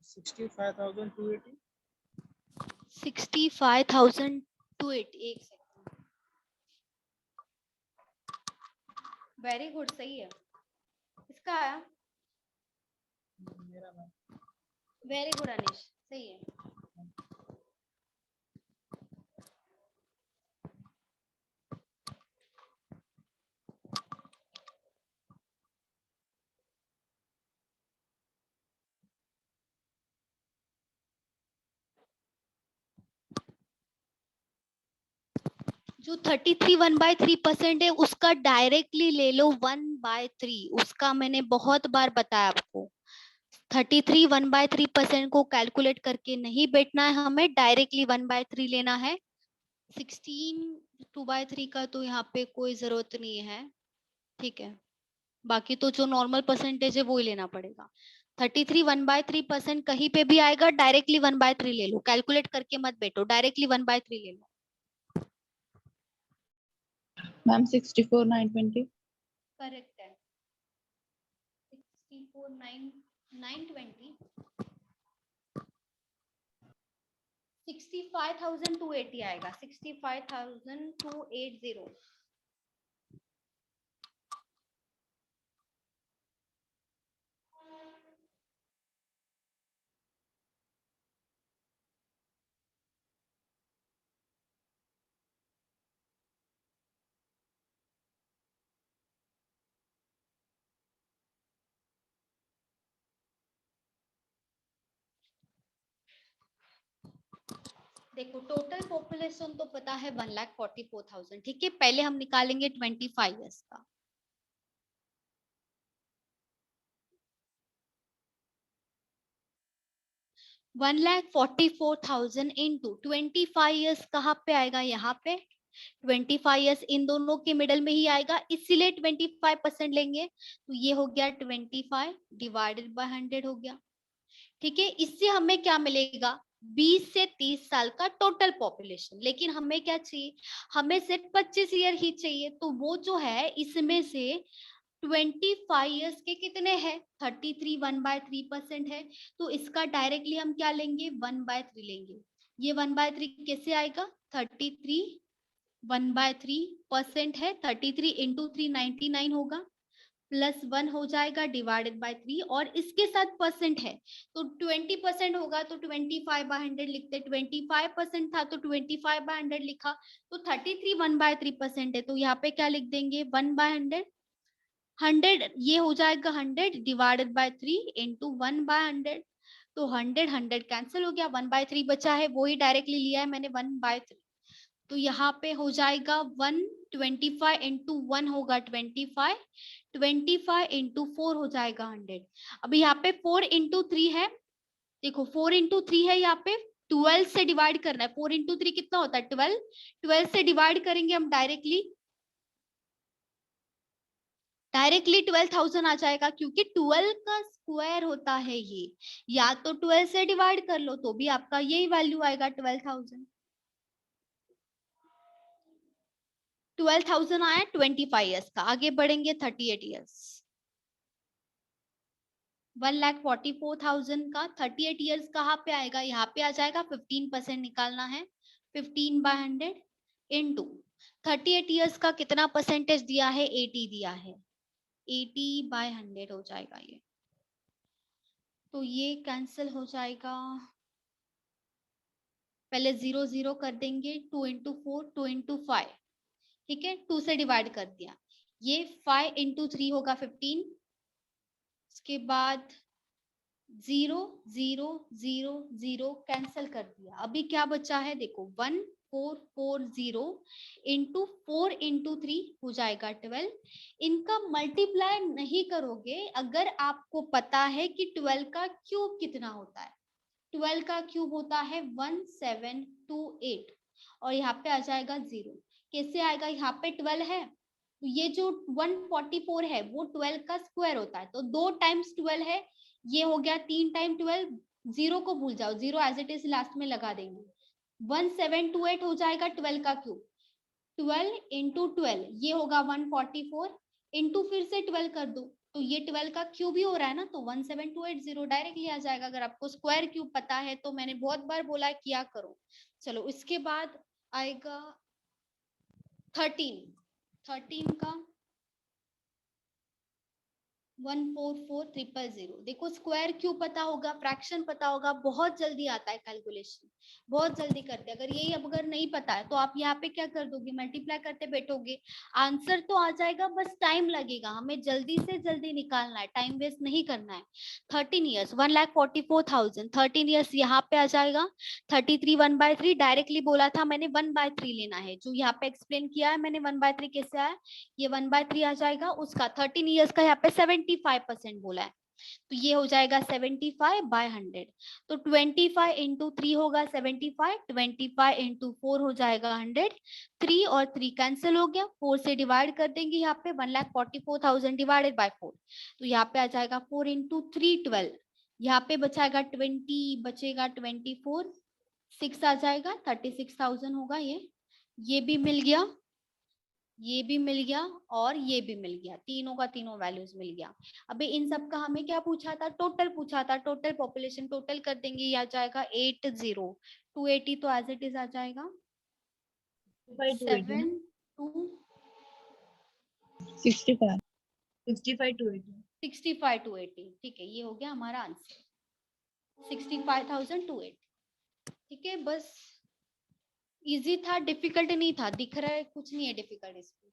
65,280. 65,280, एक सेकंड, वेरी गुड, सही है, इसका आया, मेरा मैम वेरी गुड अनिश, सही है। जो 33 1/3% है उसका डायरेक्टली ले लो 1/3, उसका मैंने बहुत बार बताया आपको, 33 1/3% को कैलकुलेट करके नहीं बैठना है हमें, डायरेक्टली 1/3 लेना है। 16 2/3 का तो यहाँ पे कोई जरूरत नहीं है, ठीक है, बाकी तो जो नॉर्मल परसेंटेज है वो ही लेना पड़ेगा। 33 1/3% कहीं पे भी आएगा, डायरेक्टली 1/3 ले लो, कैलकुलेट करके मत बैठो, डायरेक्टली 1/3 ले लो। मैम 64 920 करेक्ट है 64,920 65,280 आएगा 65,280 देखो टोटल पॉपुलेशन तो पता है 1,44,000 ठीक है पहले हम निकालेंगे 25 ईयर्स का $1,44,000 इंटू 25 ईयर्स कहाँ पे आएगा यहाँ पे 25 ईयर्स इन दोनों के मिडल में ही आएगा इसीलिए 25% लेंगे तो ये हो गया 25 डिवाइडेड बाय 100 हो गया ठीक है इससे हमें क्या मिलेगा 20 से 30 साल का टोटल पॉपुलेशन लेकिन हमें क्या चाहिए हमें सिर्फ 25 ईयर ही चाहिए तो वो जो है इसमें से 25 ईयर्स के कितने हैं 33 1/3% है तो इसका डायरेक्टली हम क्या लेंगे 1/3 लेंगे ये 1/3 कैसे आएगा 33 1/3% है 33 इंटू 399 होगा +1 हो जाएगा डिवाइडेड बाय 3 और इसके साथ परसेंट है तो 20% होगा तो 25/100 लिखते 25% था तो 25/100 लिखा तो 33 1/3% है तो यहाँ पे क्या लिख देंगे 1/100 100 ये हो जाएगा 100 डिवाइडेड बाय 3 इंटू 1/100 तो 100 कैंसिल हो गया 1/3 बचा है वो ही डायरेक्टली लिया है मैंने 1/3 तो यहाँ पे हो जाएगा 125 इंटू 1 होगा 25 इंटू 4 हो जाएगा 100 अब यहाँ पे 4 इंटू 3 है देखो 4 इंटू 3 है यहाँ पे 12 से डिवाइड करना है 4 इंटू 3 कितना होता है 12 से डिवाइड करेंगे हम डायरेक्टली 12,000 आ जाएगा क्योंकि 12 का स्क्वायर होता है ये या तो 12 से डिवाइड कर लो तो भी आपका यही वैल्यू आएगा 12,000 आया 25 ईयर्स का आगे बढ़ेंगे 38 ईयर्स 1,44,000 का 38 ईयर्स कहाँ पे आएगा यहाँ पे आ जाएगा 15% निकालना है 15/100 इंटू 38 ईयर्स का कितना परसेंटेज दिया है 80 दिया है 80/100 हो जाएगा ये तो ये कैंसिल हो जाएगा पहले 0 0 कर देंगे 2 इंटू 4 2 इंटू 5 ठीक है 2 से डिवाइड कर दिया ये 5 इंटू 3 होगा 15 उसके बाद 0 0 0 0 कैंसिल कर दिया अभी क्या बचा है देखो 1440 इंटू 4 इंटू 3 हो जाएगा 12 इनका मल्टीप्लाई नहीं करोगे अगर आपको पता है कि 12 का क्यूब कितना होता है 12 का क्यूब होता है 1728 और यहाँ पे आ जाएगा 0 कैसे आएगा यहाँ पे 12 है तो ये जो 144 है वो 12 का स्क्वायर होता है तो 2 टाइम्स 12 है ये हो गया 3 टाइम 12 0 को भूल जाओ 0 एज इट इज लास्ट में लगा देंगे 1728 हो जाएगा 12 का क्यूब 12 इंटू 12 ये होगा 144 इंटू फिर से 12 कर दो तो ये 12 का क्यूब ही हो रहा है ना तो 17280 डायरेक्टली आ जाएगा अगर आपको स्क्वायर क्यूब पता है तो मैंने बहुत बार बोला है किया करो चलो इसके बाद आएगा 13 का 144,000 देखो स्क्वायर क्यूब पता होगा फ्रैक्शन पता होगा बहुत जल्दी आता है कैलकुलेशन बहुत जल्दी करते हैं अगर यही अब अगर नहीं पता है तो आप यहाँ पे क्या कर दोगे मल्टीप्लाई करते बैठोगे आंसर तो आ जाएगा बस टाइम लगेगा हमें जल्दी से जल्दी निकालना है टाइम वेस्ट नहीं करना है 13 ईयर्स 1,44,000 13 ईयर्स यहाँ पे आ जाएगा 33 1/3 डायरेक्टली बोला था मैंने 1/3 लेना है जो यहाँ पे एक्सप्लेन किया है मैंने 1/3 कैसे आया ये 1/3 आ जाएगा उसका 13 ईयर्स का यहाँ पे 75% बोला है तो ये हो जाएगा 75/100 तो 25 इंटू 3 होगा 75 25 इंटू 4 हो जाएगा 100 3 और 3 कैंसिल हो गया 4 से डिवाइड कर देंगे यहाँ पे 1,44,000 डिवाइडेड बाय 4 तो यहाँ पे आ जाएगा 4 इंटू 3 12 यहाँ पे बचाएगा 20 बचेगा 24 6 आ जाएगा 36,000 होगा ये भी मिल गया ये भी मिल गया और ये भी मिल गया, तीनों का तीनों वैल्यूज मिल गया। अभी इन सब का हमें क्या पूछा था, टोटल पूछा था, टोटल पॉपुलेशन टोटल कर देंगे, ये आ जाएगा 80, 280 तो एज इट इज आ जाएगा, 7 2 65 65 to 80. 65 to 80, ठीक है, ये हो गया हमारा आंसर 65,280। ठीक है, बस इजी था, डिफिकल्ट नहीं था, दिख रहा है कुछ नहीं है डिफिकल्ट इसमें।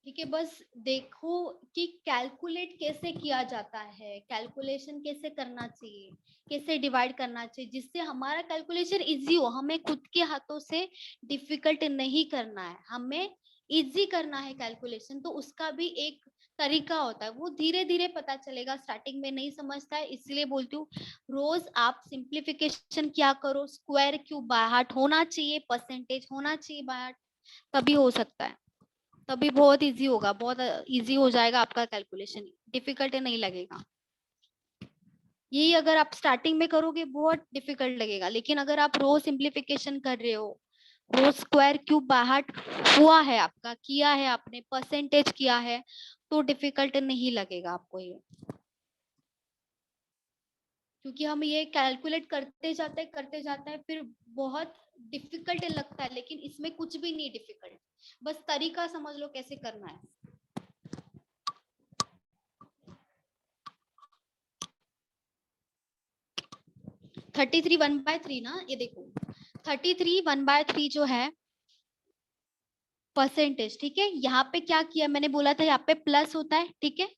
ठीक है, बस देखो कि कैलकुलेट कैसे किया जाता है, कैलकुलेशन कैसे करना चाहिए, कैसे डिवाइड करना चाहिए, जिससे हमारा कैलकुलेशन इजी हो। हमें खुद के हाथों से डिफिकल्ट नहीं करना है, हमें इजी करना है कैलकुलेशन, तो उसका भी एक तरीका होता है, वो धीरे धीरे पता चलेगा, स्टार्टिंग में नहीं समझता है, इसलिए बोलती हूँ रोज आप सिंप्लीफिकेशन क्या करो, स्क्वायर क्यूब बाय हार्ट होना चाहिए, परसेंटेज होना चाहिए बाय हार्ट, तभी हो सकता है, तभी बहुत इजी होगा, बहुत इजी हो जाएगा आपका कैलकुलेशन, डिफिकल्ट नहीं लगेगा। यही अगर आप स्टार्टिंग में करोगे बहुत डिफिकल्ट लगेगा, लेकिन अगर आप रोज सिंप्लीफिकेशन कर रहे हो, रोज स्क्वायर क्यूब बाय हार्ट हुआ है आपका, किया है आपने, परसेंटेज किया है, तो डिफिकल्ट नहीं लगेगा आपको ये, क्योंकि हम ये कैलकुलेट करते जाते हैं फिर बहुत डिफिकल्ट लगता है, लेकिन इसमें कुछ भी नहीं डिफिकल्ट, बस तरीका समझ लो कैसे करना है। 33 1/3 ना, ये देखो 33 1/3 जो है परसेंटेज, ठीक है, यहाँ पे क्या किया मैंने बोला था, यहाँ पे प्लस होता है, ठीक है,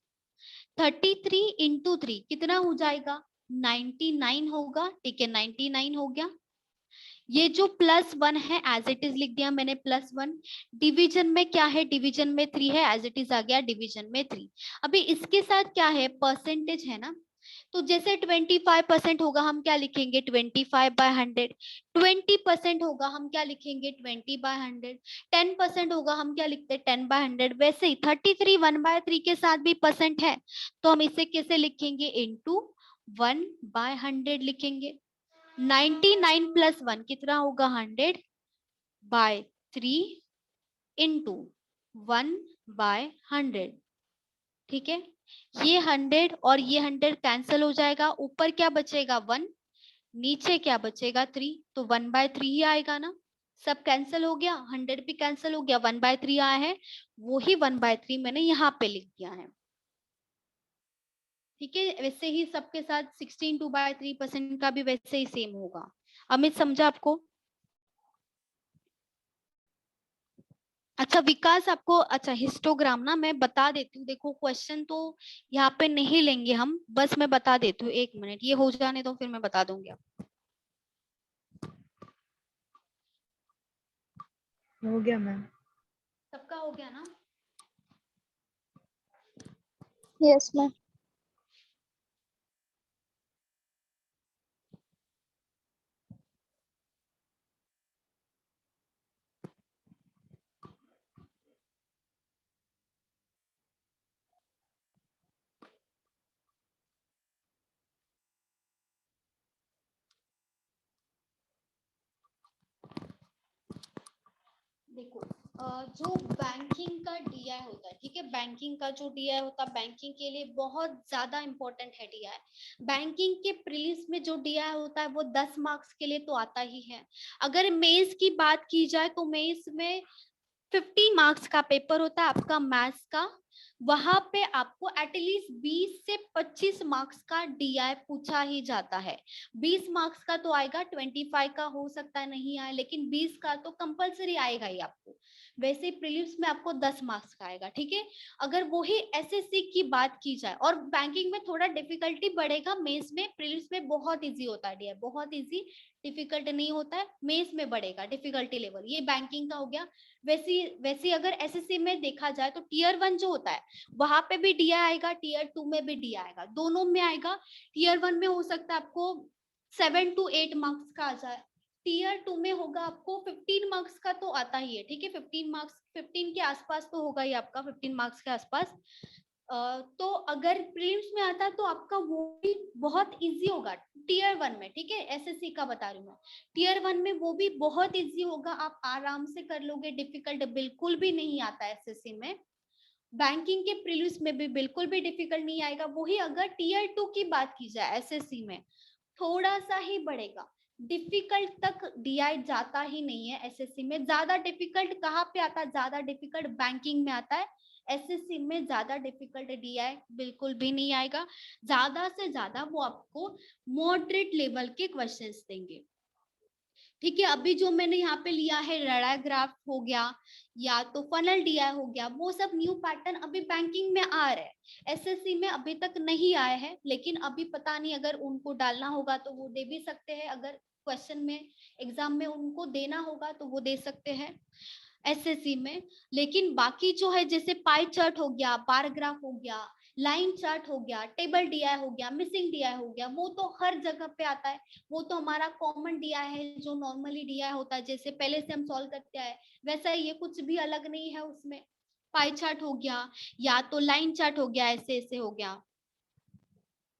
33 इंटू 3 कितना हो जाएगा, 99 होगा, ठीक है, 99 हो गया। ये जो +1 है एज इट इज लिख दिया मैंने +1, डिवीजन में क्या है, डिवीजन में 3 है, एज इट इज आ गया डिवीजन में 3। अभी इसके साथ क्या है, परसेंटेज है ना, तो जैसे 25% होगा हम क्या लिखेंगे, 25/100, 20% होगा हम क्या लिखेंगे, 20/100, 10% होगा हम क्या लिखते हैं, 10/100। वैसे ही 33 1/3 के साथ भी परसेंट है, तो हम इसे कैसे लिखेंगे, इंटू 1/100 लिखेंगे। 99 + 1 कितना होगा, 100/3 इंटू 1/100, ठीक है, ये 100 और ये 100 कैंसिल हो जाएगा, ऊपर क्या बचेगा 1, नीचे क्या बचेगा 3, तो 1/3 ही आएगा ना, सब कैंसिल हो गया, 100 भी कैंसिल हो गया, 1/3 आया है, वो ही 1/3 मैंने यहाँ पे लिख दिया है। ठीक है, वैसे ही सबके साथ 16 2/3% का भी वैसे ही सेम होगा। अमित समझा आपको? अच्छा विकास आपको, अच्छा हिस्टोग्राम ना मैं बता देती हूँ, देखो क्वेश्चन तो यहाँ पे नहीं लेंगे हम, बस मैं बता देती हूँ, 1 मिनट ये हो जाने दो, फिर मैं बता दूंगी आपको। हो गया मैम। सबका हो गया ना? Yes ma'am. देखो जो बैंकिंग का डीआई होता है, ठीक है, बैंकिंग का जो डीआई होता है बैंकिंग के लिए बहुत ज्यादा इंपॉर्टेंट है डीआई। बैंकिंग के प्रीलिम्स में जो डीआई होता है वो 10 मार्क्स के लिए तो आता ही है। अगर मेंस की बात की जाए तो मेंस में 50 मार्क्स का पेपर होता है आपका मैथ्स का, वहां पे आपको एटलीस्ट 20 से 25 मार्क्स का डीआई पूछा ही जाता है। 20 मार्क्स का तो आएगा, 25 का हो सकता है नहीं आए, लेकिन 20 का तो कंपलसरी आएगा ही आपको। वैसे ही प्रीलिम्स में आपको 10 मार्क्स का आएगा, ठीक है। अगर वही एसएससी की बात की जाए, और बैंकिंग में थोड़ा डिफिकल्टी बढ़ेगा, मेंस में, प्रीलिम्स में बहुत इजी होता है डीआई, बहुत इजी, डिफिकल्ट नहीं होता है, मेंस में बढ़ेगा डिफिकल्टी लेवल। ये बैंकिंग का हो गया। वैसे अगर एसएससी में देखा जाए तो टियर 1 जो होता है वहां पे भी डीआई आएगा, टियर 2 में भी डीआई आएगा, दोनों में आएगा। टियर 1 में हो सकता है आपको 7 to 8 मार्क्स का आ जाए, टियर 2 में होगा आपको 15 मार्क्स का तो आता ही है, ठीक है, 15 मार्क्स, 15 के आसपास तो होगा ही आपका, 15 मार्क्स के आसपास। तो अगर प्रीलिम्स में आता है तो आपका वो भी बहुत इजी होगा टीयर 1 में, ठीक है, एसएससी का बता रही हूँ मैं। टीयर 1 में वो भी बहुत इजी होगा, आप आराम से कर लोगे, डिफिकल्ट बिल्कुल भी नहीं आता एसएससी में। बैंकिंग के प्रीलिम्स में भी बिल्कुल भी डिफिकल्ट नहीं आएगा। वही अगर टीयर 2 की बात की जाए एसएससी में थोड़ा सा ही बढ़ेगा, डिफिकल्ट तक डीआई जाता ही नहीं है एसएससी में। ज्यादा डिफिकल्ट कहाँ पे आता है? ज्यादा डिफिकल्ट बैंकिंग में आता है, एसएससी में ज्यादा डिफिकल्ट डीआई बिल्कुल भी नहीं आएगा। ज्यादा से ज्यादा वो आपको मॉडरेट लेवल के क्वेश्चंस देंगे, ठीक है। अभी जो मैंने यहाँ पे लिया है रड़ा ग्राफ हो गया या तो फनल डीआई हो गया, वो सब न्यू पैटर्न अभी बैंकिंग में आ रहे हैं, एसएससी में अभी तक नहीं आए हैं, लेकिन अभी पता नहीं अगर उनको डालना होगा तो वो दे भी सकते हैं, अगर क्वेश्चन में एग्जाम में उनको देना होगा तो वो दे सकते हैं एसएससी में। लेकिन बाकी जो है जैसे पाई चार्ट हो गया, बार ग्राफ हो गया, लाइन चार्ट हो गया, टेबल डीआई हो गया, मिसिंग डीआई हो गया, वो तो हर जगह पे आता है। वो तो हमारा कॉमन डीआई है जो नॉर्मली डीआई होता है, जैसे पहले से हम सॉल्व करते आए वैसा ये कुछ भी अलग नहीं है उसमें। पाई चार्ट हो गया या तो लाइन चार्ट हो गया, ऐसे ऐसे हो गया,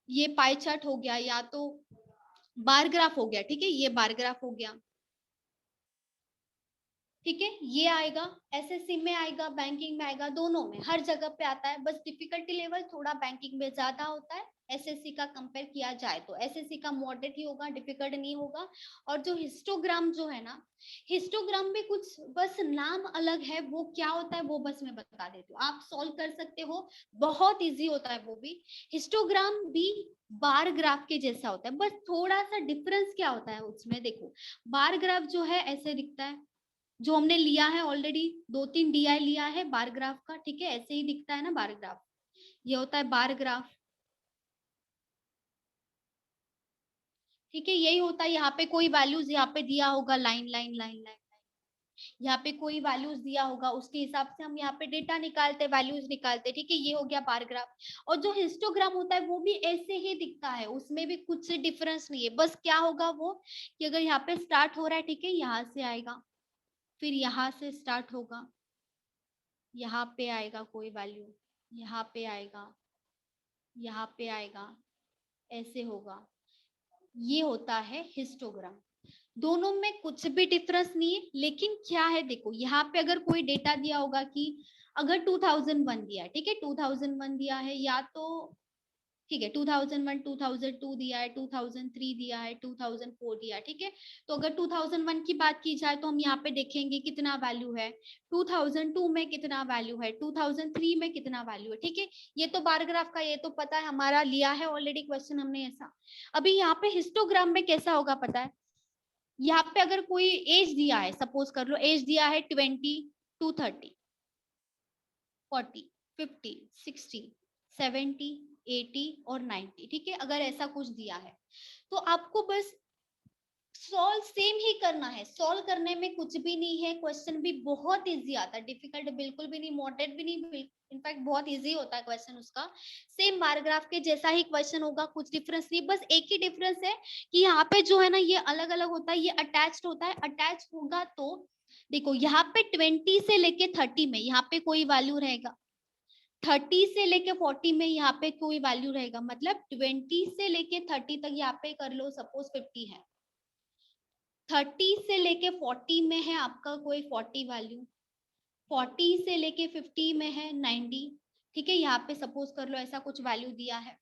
ये पाई चार्ट हो गया या तो बार ग्राफ हो गया, ठीक है, ये बार ग्राफ हो गया, ठीक है, ये आएगा एसएससी में आएगा, बैंकिंग में आएगा, दोनों में हर जगह पे आता है। बस डिफिकल्टी लेवल थोड़ा बैंकिंग में ज्यादा होता है एसएससी का कंपेयर किया जाए तो। एसएससी का मॉडरेट ही होगा, डिफिकल्ट नहीं होगा। और जो हिस्टोग्राम जो है ना, हिस्टोग्राम में कुछ बस नाम अलग है, वो क्या होता है वो बस मैं बता देती हूँ, आप सॉल्व कर सकते हो, बहुत ईजी होता है वो भी। हिस्टोग्राम भी बार ग्राफ के जैसा होता है, बस थोड़ा सा डिफरेंस क्या होता है उसमें, देखो बार ग्राफ जो है ऐसे दिखता है, जो हमने लिया है ऑलरेडी 2-3 डीआई लिया है बार ग्राफ का, ठीक है, ऐसे ही दिखता है ना बार ग्राफ, ये होता है बार ग्राफ, ठीक है, यही होता है। यहाँ पे कोई वैल्यूज यहाँ पे दिया होगा, लाइन लाइन लाइन लाइन, यहाँ पे कोई वैल्यूज दिया होगा, उसके हिसाब से हम यहाँ पे डेटा निकालते, वैल्यूज निकालते, ठीक है, ये हो गया बार ग्राफ। और जो हिस्टोग्राम होता है वो भी ऐसे ही दिखता है, उसमें भी कुछ डिफरेंस नहीं है, बस क्या होगा वो कि अगर यहाँ पे स्टार्ट हो रहा है, ठीक है, यहाँ से आएगा, फिर यहाँ से स्टार्ट होगा, यहाँ पे आएगा कोई वैल्यू, यहाँ पे आएगा, यहाँ पे आएगा, ऐसे होगा, ये होता है हिस्टोग्राम। दोनों में कुछ भी डिफरेंस नहीं है, लेकिन क्या है देखो, यहाँ पे अगर कोई डेटा दिया होगा कि अगर 2001 दिया है, ठीक है, 2001 दिया है, या तो ठीक है 2001, 2002 दिया है, 2003 दिया है, 2004 दिया है, ठीक है। तो अगर 2001 की बात की जाए तो हम यहाँ पे देखेंगे कितना वैल्यू है, 2002 में कितना वैल्यू है, 2003 में कितना वैल्यू है, ठीक है। ये तो बार ग्राफ का ये तो पता है, हमारा लिया है ऑलरेडी क्वेश्चन हमने ऐसा। अभी यहाँ पे हिस्टोग्राम में कैसा होगा पता है, यहाँ पे अगर कोई एज दिया है, सपोज कर लो एज दिया है 20 to 30, 40, 50, 60, 70, 80 और 90, ठीक है, अगर ऐसा कुछ दिया है तो आपको बस सॉल्व सेम ही करना है, सॉल्व करने में कुछ भी नहीं है, क्वेश्चन भी बहुत इजी आता है, डिफिकल्ट बिल्कुल भी नहीं, मॉडरेट भी नहीं, इनफैक्ट बहुत इजी होता है क्वेश्चन उसका। सेम बार ग्राफ के जैसा ही क्वेश्चन होगा, कुछ डिफरेंस नहीं, बस एक ही डिफरेंस है कि यहाँ पे जो है ना ये अलग अलग होता है, ये अटैच्ड होता है, अटैच होगा तो देखो यहाँ पे 20 से लेके 30 में यहाँ पे कोई वैल्यू रहेगा, 30 से लेके 40 में यहाँ पे कोई वैल्यू रहेगा, मतलब 20 से लेके 30 तक यहाँ पे कर लो सपोज 50 है, 30 से लेके 40 में है आपका कोई 40 वैल्यू, 40 से लेके 50 में है 90, ठीक है, यहाँ पे सपोज कर लो ऐसा कुछ वैल्यू दिया है।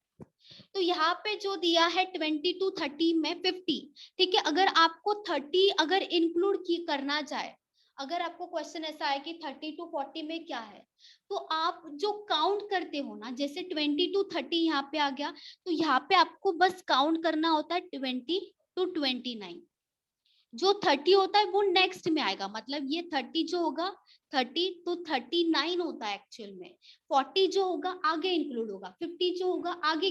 तो यहाँ पे जो दिया है 20 to 30 में 50, ठीक है, अगर आपको 30 अगर इंक्लूड की करना जाए, अगर आपको क्वेश्चन ऐसा है कि 30 to 40 में क्या है, तो आप जो काउंट करते हो ना, जैसे 20 to 30 यहाँ पे आ गया, तो यहाँ पे आपको बस काउंट करना होता है 20 to 29, जो 30 होता है वो नेक्स्ट में आएगा, मतलब ये 30 जो होगा 30 तो 39 होता है एक्चुअल में, 40 जो होगा आगे इंक्लूड होगा, 50 जो होगा आगे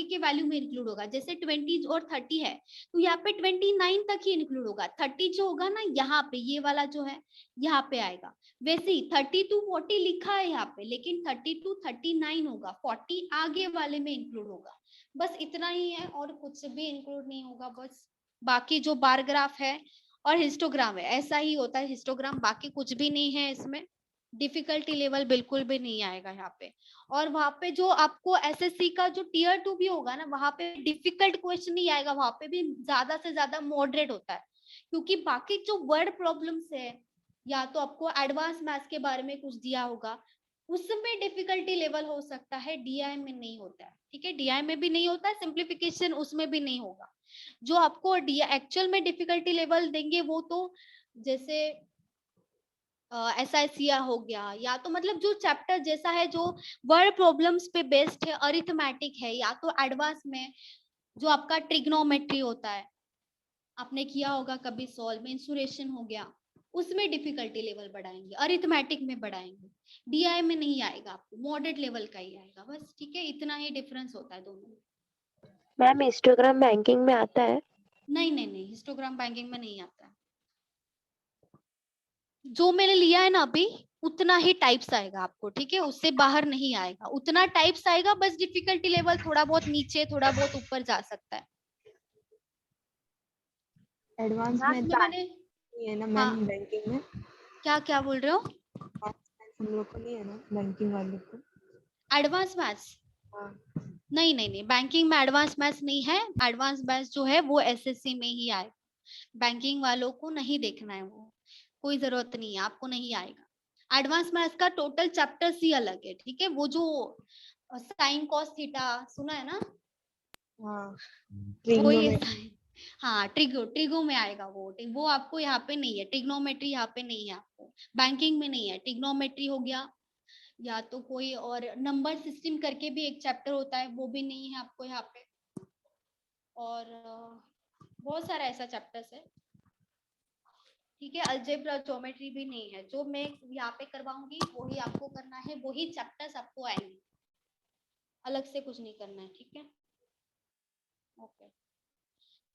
के वैल्यू में इंक्लूड होगा, जैसे 20 और 30 है तो यहाँ पे 29 तक ही इंक्लूड होगा, 30 जो होगा ना यहाँ पे ये वाला जो है यहाँ पे आएगा, वैसे ही 30 to 40 लिखा है यहाँ पे, लेकिन 30 to 39 होगा, 40 आगे वाले में इंक्लूड होगा, बस इतना ही है और कुछ भी इंक्लूड नहीं होगा, बस बाकी जो बार ग्राफ है और हिस्टोग्राम है ऐसा ही होता है, हिस्टोग्राम बाकी कुछ भी नहीं है इसमें, डिफिकल्टी लेवल बिल्कुल भी नहीं आएगा यहाँ पे। और वहां पे जो आपको एसएससी का जो टियर 2 भी होगा ना, वहां पे डिफिकल्ट क्वेश्चन नहीं आएगा, वहां पे भी ज्यादा से ज्यादा मॉडरेट होता है, क्योंकि बाकी जो वर्ड प्रॉब्लम्स है या तो आपको एडवांस मैथ्स के बारे में कुछ दिया होगा, उसमें डिफिकल्टी लेवल हो सकता है, डीआई में नहीं होता है। ठीक है, डीआई में भी नहीं होता है, सिंप्लीफिकेशन उसमें भी नहीं होगा। जो आपको एक्चुअल में डिफिकल्टी लेवल देंगे वो तो जैसे एसआईसीआर हो गया, या तो मतलब जो चैप्टर जैसा है जो वर्ड प्रॉब्लम्स पे बेस्ड है, अरिथमेटिक है, या तो एडवांस में जो आपका ट्रिग्नोमेट्री होता है, आपने किया होगा कभी सॉल्व, मेंसुरेशन हो गया, उसमें डिफिकल्टी लेवल बढ़ाएंगे, अरिथमेटिक में बढ़ाएंगे, डीआई में नहीं आएगा, आपको मॉडरेट लेवल का ही आएगा बस। ठीक है, इतना ही डिफरेंस होता है दोनों में। मैम हिस्टोग्राम बैंकिंग में आता है? नहीं, हिस्टोग्राम बैंकिंग में नहीं आता है। जो मैंने लिया है ना अभी, उतना ही टाइप्स आएगा आपको। ठीक है, उससे बाहर नहीं आएगा, उतना टाइप्स आएगा, बस डिफिकल्टी लेवल थोड़ा बहुत नीचे थोड़ा बहुत ऊपर जा सकता है। एडवांस में मैथ्स में मैंने नहीं है ना हाँ, मैम बैंकिंग में? क्या बोल रहे हो? हम लोग को नहीं है ना बैंकिंग वाले को? एडवांस मैथ्स हाँ। नहीं, बैंकिंग में एडवांस मैथ्स नहीं है। एडवांस मैथ्स जो है वो एसएससी में ही आएगा, बैंकिंग वालों को नहीं देखना है, वो कोई जरूरत नहीं है, आपको नहीं आएगा। एडवांस मैथ्स का टोटल चैप्टर्स ही अलग है। ठीक है, वो जो साइन कॉस थीटा सुना है ना, हाँ वो ये ट्रिग्नोमेट्री। हाँ, ट्रिगो में आएगा वो आपको यहाँ पे नहीं है, ट्रिग्नोमेट्री यहाँ पे नहीं है, आपको बैंकिंग में नहीं है। ट्रिग्नोमेट्री हो गया, या तो कोई और नंबर सिस्टम करके भी एक चैप्टर होता है, वो भी नहीं है आपको यहाँ पे। और बहुत सारा ऐसा चैप्टर्स है। ठीक है, अलजेब्रा ज्योमेट्री भी नहीं है। जो मैं यहाँ पे करवाऊंगी वही आपको करना है, वही चैप्टर्स आपको आएंगे, अलग से कुछ नहीं करना है। ठीक है, ओके,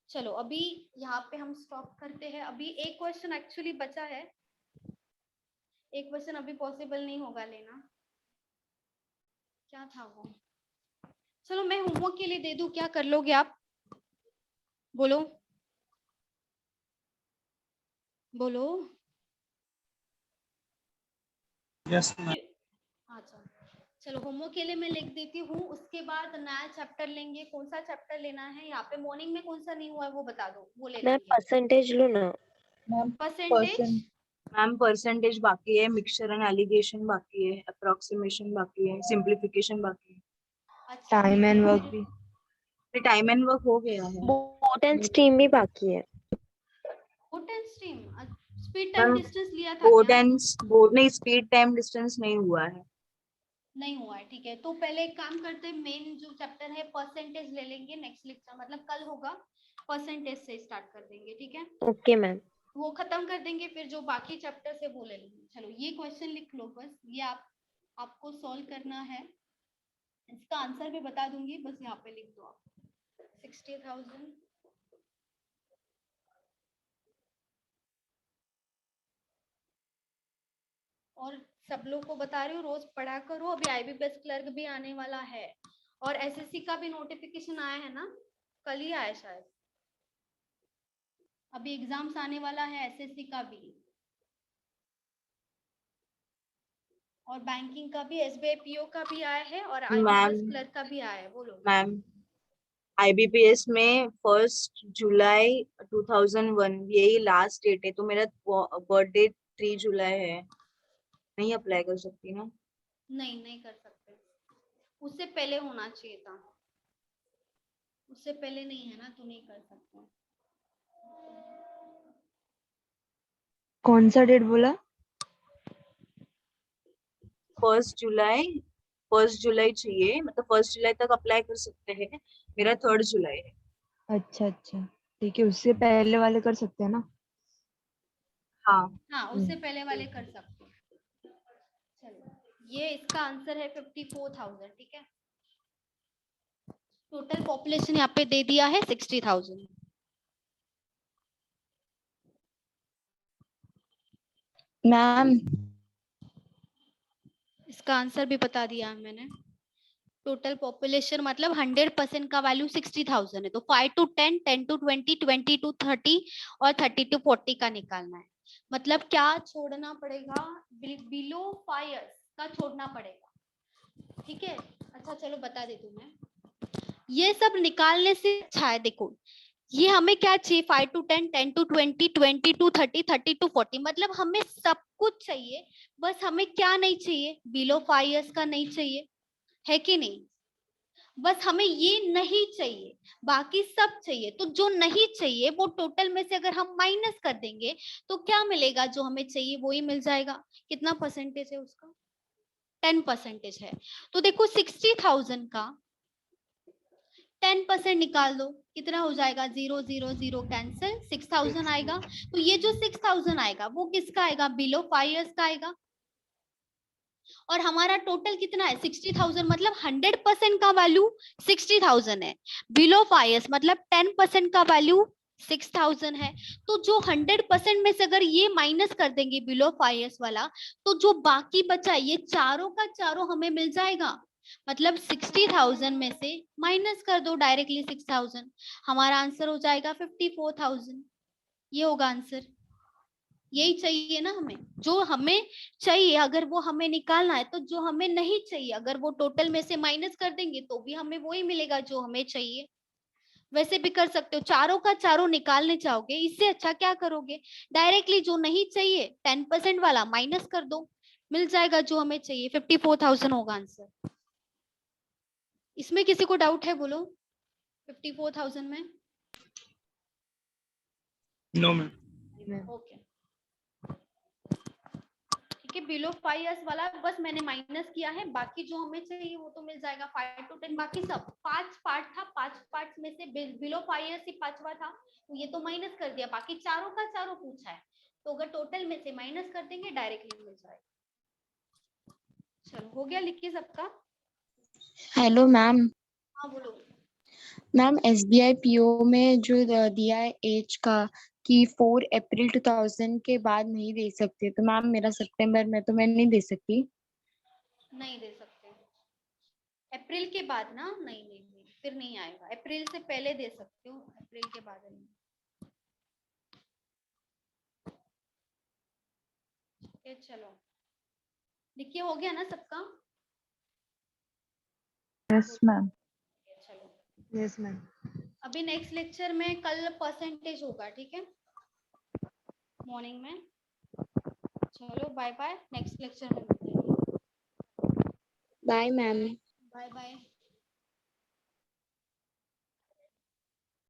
चलो अभी यहाँ पे हम स्टॉप करते हैं। अभी एक क्वेश्चन एक्चुअली बचा है, एक क्वेश्चन अभी पॉसिबल नहीं होगा लेना, क्या था वो? चलो मैं होमवर्क के लिए दे दूं, क्या कर लोगे आप? बोलो बोलो। Yes ma'am. अच्छा, चलो होमवर्क के लिए मैं लिख देती हूँ, उसके बाद नया चैप्टर लेंगे। कौन सा चैप्टर लेना है? यहाँ पे मॉर्निंग में कौन सा नहीं हुआ है वो बता दो, वो ले मैम लेंगे। परसेंटेज लो ना। मैम परसेंटेज मैम परसेंटेज बाकी है, मिक्सचर एंड एलिगेशन बाकी है, अप्रोक्सीमेशन बाकी है, सिंप्लीफिकेशन बाकी है। अच्छा, टाइम एंड वर्क भी। टाइम एंड वर्क हो गया है। बोट एंड स्ट्रीम भी बाकी है। Boat and stream, speed time ma'am distance लिया था बोर्ड क्या? एंड बोर्ड नहीं, स्पीड टाइम डिस्टेंस नहीं हुआ है। नहीं हुआ है, ठीक है। तो पहले एक काम करते हैं, मेन जो चैप्टर है परसेंटेज ले लेंगे नेक्स्ट लेक्चर, मतलब कल होगा, परसेंटेज से स्टार्ट कर देंगे। ठीक है, ओके मैम। वो खत्म कर देंगे, फिर जो बाकी चैप्टर है वो ले लेंगे। चलो ये क्वेश्चन लिख लो बस, ये आपको सॉल्व करना है। इसका आंसर भी बता दूंगी, बस यहाँ पे लिख दो आप 60,000 और सब लोग को बता रही हूँ रोज पढ़ा करो। अभी आईबीपीएस क्लर्क भी आने वाला है, और एसएससी का भी नोटिफिकेशन आया है ना, कल ही आया शायद। अभी एग्जाम्स आने वाला है एसएससी का भी, और बैंकिंग का भी, एसबीआई पीओ का भी आया है, और आईबीपीएस क्लर्क का भी आया है। बोलो मैम आईबीपीएस में 1 जुलाई 2001 यही लास्ट डेट है, तो मेरा बर्थडे 3 जुलाई है, नहीं अप्लाई कर सकती ना? नहीं कर सकते, उससे पहले होना चाहिए था, उससे पहले नहीं है ना, तो नहीं कर सकते। कौन सा डेट बोला? 1 जुलाई चाहिए, मतलब 1 जुलाई तक अप्लाई कर सकते हैं। मेरा 3 जुलाई है। अच्छा ठीक है, उससे पहले वाले कर सकते हैं ना? हाँ हाँ, उससे पहले वाले कर सकते हैं। चलो ये इसका आंसर है 54,000। ठीक है, टोटल पॉपुलेशन यहाँ पे दे दिया है 60,000। मैम इसका आंसर भी बता दिया है मैंने। टोटल पॉपुलेशन मतलब 100% का वैल्यू 60,000 है, तो 5 to 10, 10 to 20, 20 to 30 और 30 to 40 का निकालना है। मतलब क्या छोड़ना पड़ेगा, बिलो 5 years का छोड़ना पड़ेगा, ठीक है। अच्छा चलो बता देती हूँ मैं, ये सब निकालने से अच्छा है, देखो ये हमें क्या चाहिए, 5 to 10, 10 to 20, 20 to 30, 30 to 40, मतलब हमें सब कुछ चाहिए, बस हमें क्या नहीं चाहिए, बिलो 5 years का नहीं चाहिए, है कि नहीं, बस हमें ये नहीं चाहिए, बाकी सब चाहिए। तो जो नहीं चाहिए वो टोटल में से अगर हम माइनस कर देंगे तो क्या मिलेगा, जो हमें चाहिए वो ही मिल जाएगा। कितना परसेंटेज है उसका, 10% है। तो देखो 60,000 का 10% निकाल दो, कितना हो जाएगा, 0 0 0 कैंसिल, 6,000 आएगा। तो ये जो 6,000 आएगा वो किसका आएगा, बिलो 5 years का आएगा। और हमारा टोटल कितना है, 60,000, मतलब 100% का वैल्यू 60,000 है, बिलो 5 years मतलब 10% का वैल्यू 6,000 है। तो जो 100% में से अगर ये माइनस कर देंगे बिलो 5 years वाला, तो जो बाकी बचा ये चारों का चारों हमें मिल जाएगा। मतलब 60,000 में से माइनस कर दो डायरेक्टली 6,000, हमारा आंसर हो जाएगा 54,000। ये होगा आंसर। यही चाहिए ना हमें, जो हमें चाहिए अगर वो हमें निकालना है, तो जो हमें नहीं चाहिए अगर वो टोटल में से माइनस कर देंगे तो भी हमें वही मिलेगा जो हमें चाहिए। वैसे भी कर सकते हो, चारों का चारों निकालने चाहोगे, इससे अच्छा क्या करोगे, डायरेक्टली जो नहीं चाहिए 10% वाला माइनस कर दो, मिल जाएगा जो हमें चाहिए, 54,000 होगा आंसर। इसमें किसी को डाउट है, बोलो। 54,000 में नो मैम। मैम ओके, ठीक है। बिलो 5 years वाला बस मैंने माइनस किया है, बाकी जो हमें चाहिए वो तो मिल जाएगा 5 to 10। बाकी सब 5 पार्ट था, 5 पार्ट में से बिलो 5 years ही 5वां था, तो ये तो माइनस कर दिया, बाकी चारों का चारों पूछा है, तो अगर टोटल में से माइनस कर देंगे डायरेक्टली मिल जाएगा। चलो हो गया लिख के सबका। Hello ma'am. हाँ बोलो। मैम SBI PO में जो दिया है एज का कि 4 अप्रैल 2000 के बाद नहीं दे सकते, तो मैम मेरा सितंबर में तो मैं नहीं दे सकती। नहीं दे सकते अप्रैल के बाद ना, नहीं नहीं नहीं, फिर नहीं आएगा। अप्रैल से पहले दे सकते हो, अप्रैल के बाद नहीं। ठीक है चलो, देखिए हो गया ना सबका। Yes ma'am. चलो यस मैम। अभी नेक्स्ट लेक्चर में कल परसेंटेज होगा, ठीक है, मॉर्निंग में। चलो बाय बाय, नेक्स्ट लेक्चर में मिलते हैं। Bye ma'am. Bye bye.